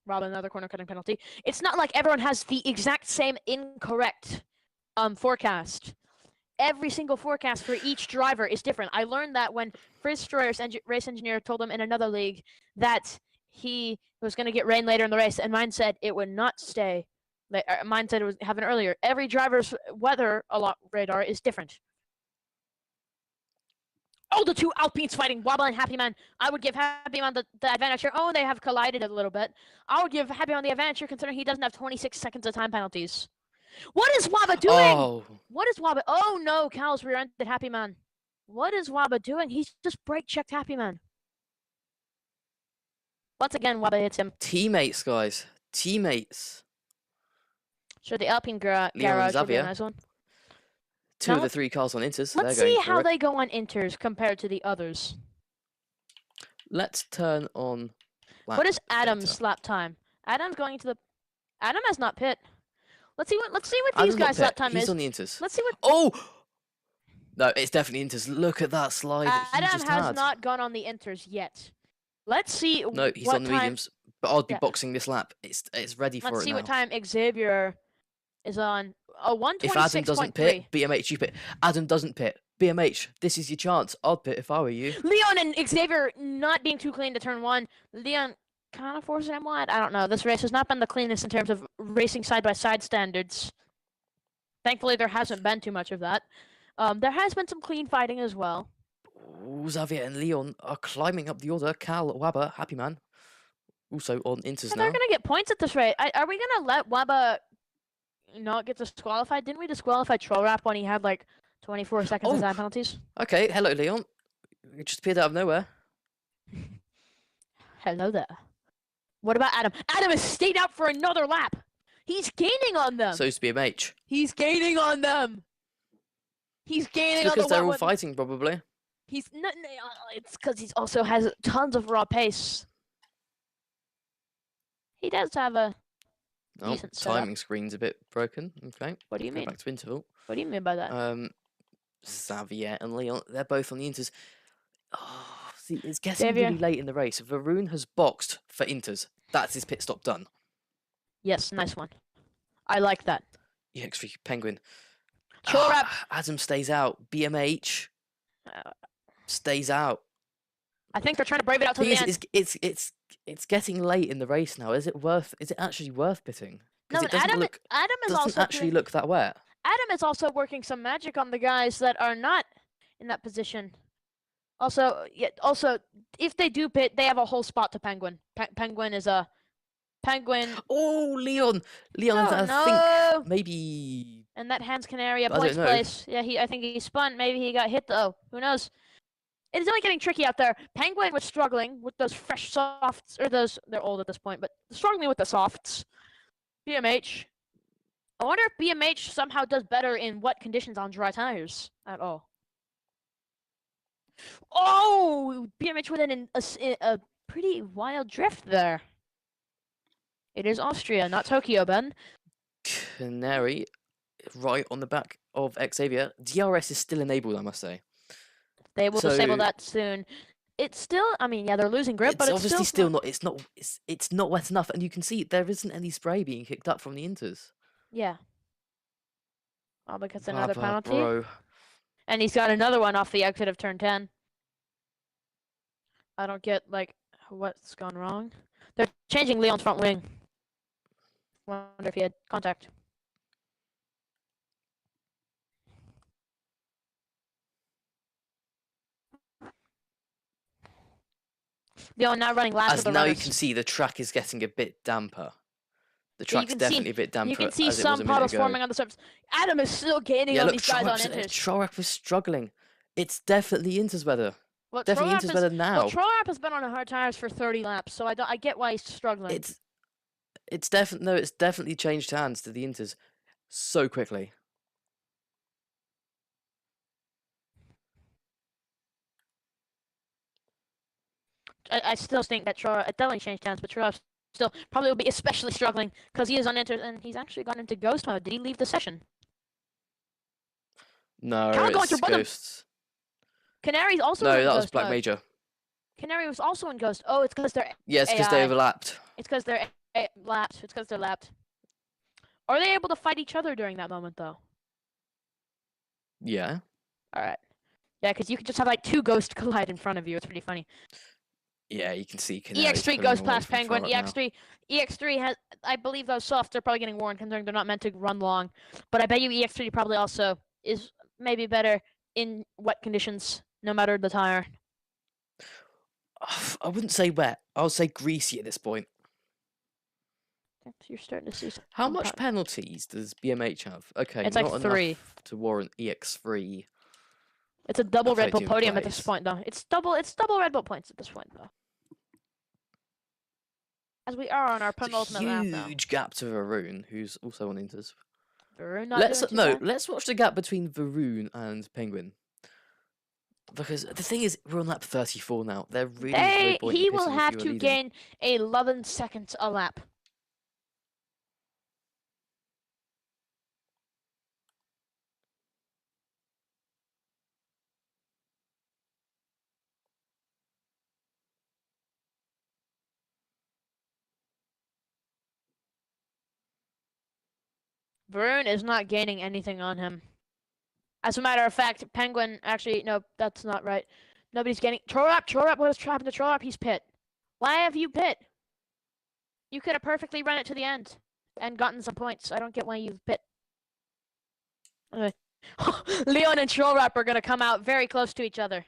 Speaker 2: another corner cutting penalty. It's not like everyone has the exact same incorrect forecast. Every single forecast for each driver is different. I learned that when Frizz Stroyer's race engineer told him in another league that he was going to get rain later in the race, and mine said it would not stay. Mine said it would happen earlier. Every driver's weather radar is different. Oh, the two Alpines fighting, Wobble and Happy Man. I would give Happy Man the advantage here. Oh, they have collided a little bit. I would give Happy Man the advantage here, considering he doesn't have 26 seconds of time penalties. What is Waba doing?
Speaker 1: Oh,
Speaker 2: What is Waba? Oh no, Cal's rear-ended Happy Man. What is Waba doing? He's just brake-checked Happy Man. Once again, Waba hits him.
Speaker 1: teammates, guys. Teammates.
Speaker 2: Sure, the Alpine garage would be
Speaker 1: Xavier.
Speaker 2: a nice one.
Speaker 1: 2
Speaker 2: Now
Speaker 1: of the 3 cars on Inters.
Speaker 2: Let's
Speaker 1: They're
Speaker 2: see
Speaker 1: going for
Speaker 2: how
Speaker 1: it.
Speaker 2: they go on Inters compared to the others.
Speaker 1: Let's turn on.
Speaker 2: What is Adam's
Speaker 1: data.
Speaker 2: lap time? Adam's going to the. Adam has not pit. Let's see what these
Speaker 1: Adam's not
Speaker 2: guys'
Speaker 1: pit.
Speaker 2: lap time
Speaker 1: He's
Speaker 2: is.
Speaker 1: on the Inters.
Speaker 2: Let's see what.
Speaker 1: Oh! No, it's definitely Inters. Look at that slide that he
Speaker 2: Adam
Speaker 1: just
Speaker 2: has
Speaker 1: had.
Speaker 2: not gone on the Inters yet. Let's see.
Speaker 1: No, he's
Speaker 2: what
Speaker 1: on the
Speaker 2: time,
Speaker 1: mediums. But I'd be
Speaker 2: Yeah.
Speaker 1: boxing this lap. It's ready for
Speaker 2: Let's
Speaker 1: it
Speaker 2: see
Speaker 1: now.
Speaker 2: what time Xavier is on. A
Speaker 1: If Adam doesn't
Speaker 2: 126.3.
Speaker 1: pit, BMH you pit. Adam doesn't pit. BMH, this is your chance. I'd pit if I were you.
Speaker 2: Leon and Xavier not being too clean to turn 1. Leon kind of forcing him wide. I don't know. This race has not been the cleanest in terms of racing side-by-side standards. Thankfully, there hasn't been too much of that. There has been some clean fighting as well.
Speaker 1: Ooh, Xavier and Leon are climbing up the order. Cal, Wabba, Happy Man. Also on Inters
Speaker 2: Yeah,
Speaker 1: now.
Speaker 2: they're going to get points at this rate. Are we going to let Waba not get disqualified? Didn't we disqualify Troll Rap when he had like 24 seconds of time penalties?
Speaker 1: Okay, hello Leon. You just appeared out of nowhere.
Speaker 2: Hello there. What about Adam? Adam has stayed out for another lap. He's gaining on them.
Speaker 1: So's BMH.
Speaker 2: He's gaining on them. He's gaining on
Speaker 1: Because
Speaker 2: the
Speaker 1: they're all
Speaker 2: one.
Speaker 1: fighting probably.
Speaker 2: He's not. It's because he also has tons of raw pace. He does have a.
Speaker 1: Oh,
Speaker 2: Decent setup.
Speaker 1: timing screen's a bit broken. Okay.
Speaker 2: What do you
Speaker 1: Go
Speaker 2: mean?
Speaker 1: back to interval.
Speaker 2: What do you mean by that?
Speaker 1: Xavier and Leon, they're both on the Inters. Oh, see, it's getting
Speaker 2: Xavier.
Speaker 1: really late in the race. Varun has boxed for Inters. That's his pit stop done.
Speaker 2: Yes, nice one. I like that.
Speaker 1: EX3 Penguin.
Speaker 2: Troll Rap.
Speaker 1: Adam stays out. BMH
Speaker 2: Uh,
Speaker 1: stays out.
Speaker 2: I think they're trying to brave it out till
Speaker 1: Thing
Speaker 2: the
Speaker 1: is,
Speaker 2: end.
Speaker 1: it's getting late in the race now. Is it actually worth pitting?
Speaker 2: No,
Speaker 1: Because it
Speaker 2: and Adam is
Speaker 1: doesn't
Speaker 2: also
Speaker 1: actually look that wet.
Speaker 2: Adam is also working some magic on the guys that are not in that position. Also, if they do pit, they have a whole spot to Penguin. Penguin is a Penguin.
Speaker 1: Oh, Leon,
Speaker 2: Oh
Speaker 1: I
Speaker 2: no!
Speaker 1: think maybe.
Speaker 2: And that hands Canary at
Speaker 1: I don't
Speaker 2: Blake's
Speaker 1: know.
Speaker 2: place. Yeah, I think he spun. Maybe he got hit though. Who knows? It's only getting tricky out there. Penguin was struggling with those fresh softs, or they're old at this point, but struggling with the softs. BMH. I wonder if BMH somehow does better in wet conditions on dry tires at all. Oh, BMH went in a pretty wild drift there. It is Austria, not Tokyo, Ben.
Speaker 1: Canary, right on the back of Xavier. DRS is still enabled, I must say.
Speaker 2: They will disable that soon. It's still, I mean, yeah, they're losing grip, but it's
Speaker 1: obviously
Speaker 2: still
Speaker 1: not. It's not wet enough, and you can see there isn't any spray being kicked up from the Inters.
Speaker 2: Yeah. Oh, because another penalty.
Speaker 1: Bro.
Speaker 2: And he's got another one off the exit of turn 10. I don't get, like, what's gone wrong. They're changing Leon's front wing. Wonder if he had contact. Leon now running last of the
Speaker 1: now
Speaker 2: runners.
Speaker 1: you can see the track is getting a bit damper. The track's definitely a bit damper.
Speaker 2: You can see some puddles forming on the surface. Adam is still gaining on these guys on Inters.
Speaker 1: Trollrap was struggling. It's definitely Inter's weather.
Speaker 2: Well,
Speaker 1: definitely Inter's weather now.
Speaker 2: Well, Trollrap has been on hard tires for 30 laps, so I get why he's struggling.
Speaker 1: It's definitely changed hands to the Inters so quickly.
Speaker 2: I still think that Trollrap definitely changed hands, but Trollrap still probably will be especially struggling because he is on Inter and he's actually gone into ghost mode. Did he leave the session?
Speaker 1: No, it's ghosts.
Speaker 2: Canary's also
Speaker 1: in
Speaker 2: ghost
Speaker 1: that was Black
Speaker 2: mode.
Speaker 1: Major.
Speaker 2: Canary was also in ghost. Oh, it's because they're
Speaker 1: Yeah, it's because they overlapped.
Speaker 2: It's because they're lapped. It's because they're lapped. Are they able to fight each other during that moment, though?
Speaker 1: Yeah.
Speaker 2: All right. Yeah, because you could just have like two ghosts collide in front of you. It's pretty funny.
Speaker 1: Yeah, you can see Canary.
Speaker 2: EX3 goes past Penguin. EX3 has, I believe those softs are probably getting worn considering they're not meant to run long. But I bet you EX3 probably also is maybe better in wet conditions, no matter the tire.
Speaker 1: I wouldn't say wet. I would say greasy at this point.
Speaker 2: You're starting to see.
Speaker 1: How much penalties does BMH have? Okay,
Speaker 2: it's
Speaker 1: not
Speaker 2: like 3
Speaker 1: enough to warrant EX3.
Speaker 2: It's a double Red Bull podium at this point, though. It's double Red Bull points at this point, though. As we are on our penultimate lap now.
Speaker 1: Huge gap to Varun, who's also on Inters.
Speaker 2: Varun not
Speaker 1: let's watch the gap between Varun and Penguin. Because the thing is, we're on lap 34 now. They're really
Speaker 2: he will have to gain 11 seconds a lap. Varun is not gaining anything on him. As a matter of fact, Penguin actually no, that's not right. Nobody's getting Trollrap. What has happened to Trollrap? He's pit. Why have you pit? You could have perfectly run it to the end and gotten some points. I don't get why you've pit. Anyway. Leon and Trollrap are gonna come out very close to each other.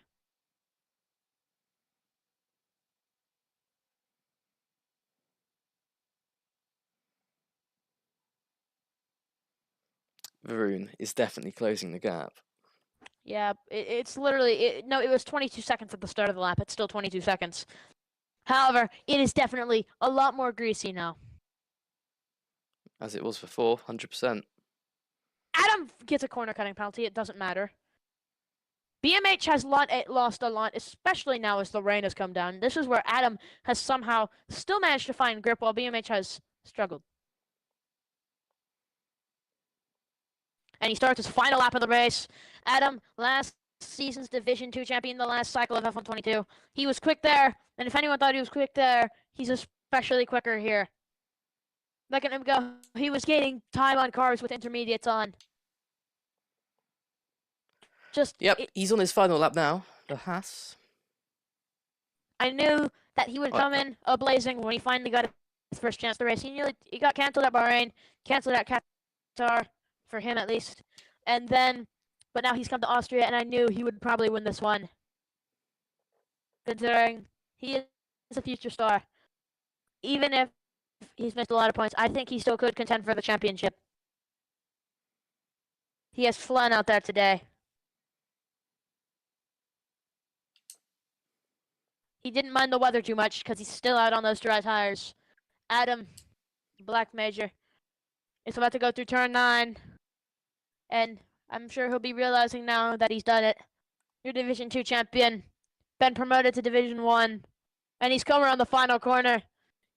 Speaker 1: Varun is definitely closing the gap.
Speaker 2: Yeah, it's literally no. It was 22 seconds at the start of the lap. It's still 22 seconds. However, it is definitely a lot more greasy now.
Speaker 1: As it was before, 100%.
Speaker 2: Adam gets a corner cutting penalty. It doesn't matter. BMH has lost a lot, especially now as the rain has come down. This is where Adam has somehow still managed to find grip while BMH has struggled. And he starts his final lap of the race. Adam, last season's Division 2 champion, the last cycle of F122. He was quick there, and if anyone thought he was quick there, he's especially quicker here. Look at him go. He was gaining time on cars with intermediates on.
Speaker 1: He's on his final lap now. The Haas.
Speaker 2: I knew that he would come in blazing when he finally got his first chance to race. He got cancelled at Bahrain, cancelled at Qatar, for him at least. And then, but now he's come to Austria, and I knew he would probably win this one. Considering he is a future star. Even if he's missed a lot of points, I think he still could contend for the championship. He has flown out there today. He didn't mind the weather too much because he's still out on those dry tires. Adam, Black Major, is about to go through turn 9. And I'm sure he'll be realizing now that he's done it. Your Division 2 champion, been promoted to Division 1. And he's come around the final corner.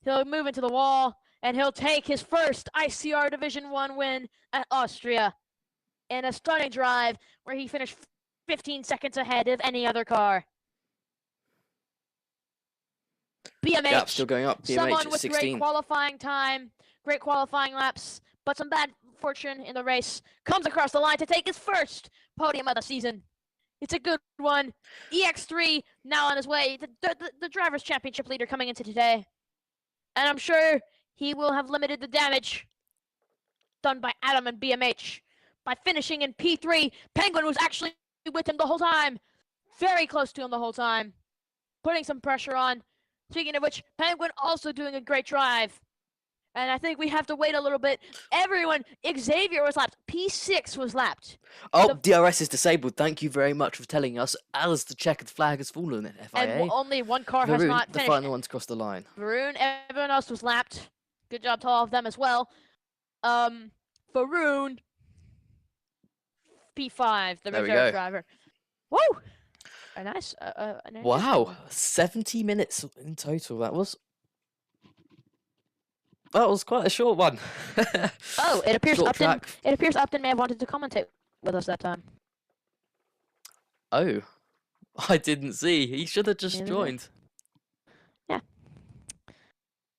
Speaker 2: He'll move into the wall, and he'll take his first ICR Division 1 win at Austria in a stunning drive where he finished 15 seconds ahead of any other car. BMH,
Speaker 1: Gap still going up. BMH
Speaker 2: someone
Speaker 1: at
Speaker 2: with
Speaker 1: 16.
Speaker 2: great qualifying time, great qualifying laps, but some bad fortune in the race, comes across the line to take his first podium of the season. It's a good one. EX3 now on his way, the Drivers' Championship leader coming into today. And I'm sure he will have limited the damage done by Adam and BMH by finishing in P3. Penguin was actually with him the whole time. Very close to him the whole time. Putting some pressure on. Speaking of which, Penguin also doing a great drive. And I think we have to wait a little bit. Everyone, Xavier was lapped. P6 was lapped.
Speaker 1: Oh, DRS is disabled. Thank you very much for telling us as the checkered flag has fallen at FIA.
Speaker 2: And only one car has
Speaker 1: Varun,
Speaker 2: not
Speaker 1: the
Speaker 2: finished.
Speaker 1: final one to cross the line.
Speaker 2: Varun, everyone else was lapped. Good job to all of them as well. Varun, P5, the
Speaker 1: There we
Speaker 2: reserve
Speaker 1: go.
Speaker 2: driver. Woo! A nice.
Speaker 1: Wow, 70 minutes in total. That was quite a short one.
Speaker 2: Oh, it appears
Speaker 1: Short
Speaker 2: Upton.
Speaker 1: track.
Speaker 2: It appears Upton may have wanted to commentate with us that time.
Speaker 1: Oh, I didn't see. He should have just
Speaker 2: Neither did.
Speaker 1: joined.
Speaker 2: Yeah,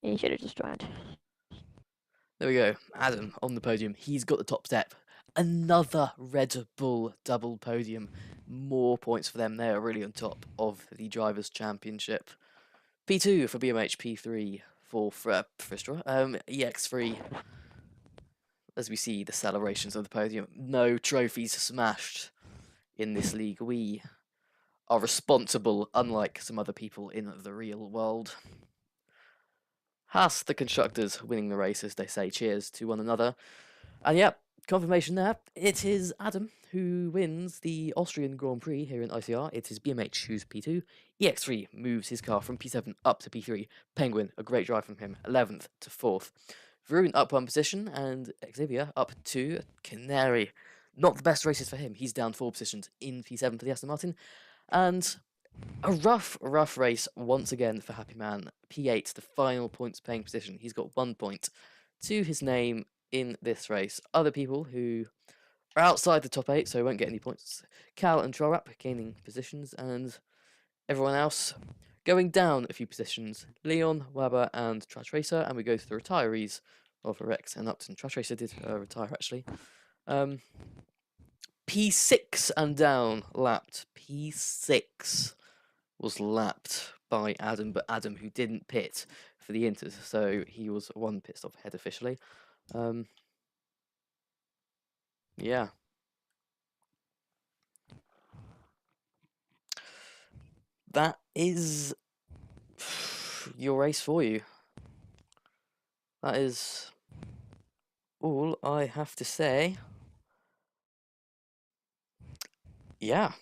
Speaker 2: he should have just joined.
Speaker 1: There we go. Adam on the podium. He's got the top step. Another Red Bull double podium. More points for them. They are really on top of the Drivers' Championship. P2 for BMH, P3 for Fristra. EX3. As we see the celebrations of the podium. No trophies smashed in this league. We are responsible, unlike some other people in the real world. Haas, the constructors, winning the race, as they say cheers to one another. And yep, confirmation there. It is Adam who wins the Austrian Grand Prix here in ICR. It is BMH who's P2. EX3 moves his car from P7 up to P3. Penguin, a great drive from him, 11th to 4th. Varun up one position, and Xavier up 2. Canary, not the best races for him. He's down 4 positions in P7 for the Aston Martin. And a rough race once again for Happy Man. P8, the final points paying position. He's got 1 point to his name in this race. Other people who are outside the top 8, so won't get any points. Cal and Trollrap gaining positions, and everyone else going down a few positions. Leon, Wabber, and Tratracer, and we go to the retirees of Rex and Upton. Tratracer did retire actually. P6 and down, lapped. P6 was lapped by Adam, but Adam who didn't pit for the Inters, so he was 1 pit stop ahead officially. Yeah. That is your race for you. That is all I have to say. Yeah.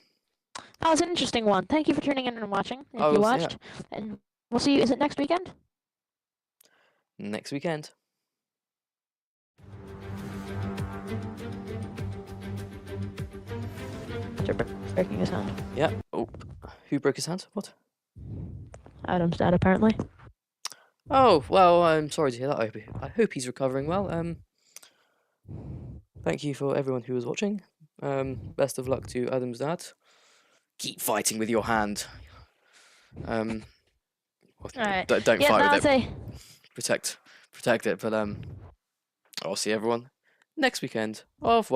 Speaker 2: That was an interesting one. Thank you for tuning in and watching. If you watched, and we'll see you. Is it next weekend?
Speaker 1: Next weekend.
Speaker 2: Breaking his hand.
Speaker 1: Yeah. Oh, who broke his hand? What?
Speaker 2: Adam's dad, apparently.
Speaker 1: Oh, well, I'm sorry to hear that. I hope he's recovering well. Thank you for everyone who was watching. Best of luck to Adam's dad. Keep fighting with your hand.
Speaker 2: Alright.
Speaker 1: Don't fight with it. Protect it. But I'll see everyone next weekend. Au revoir.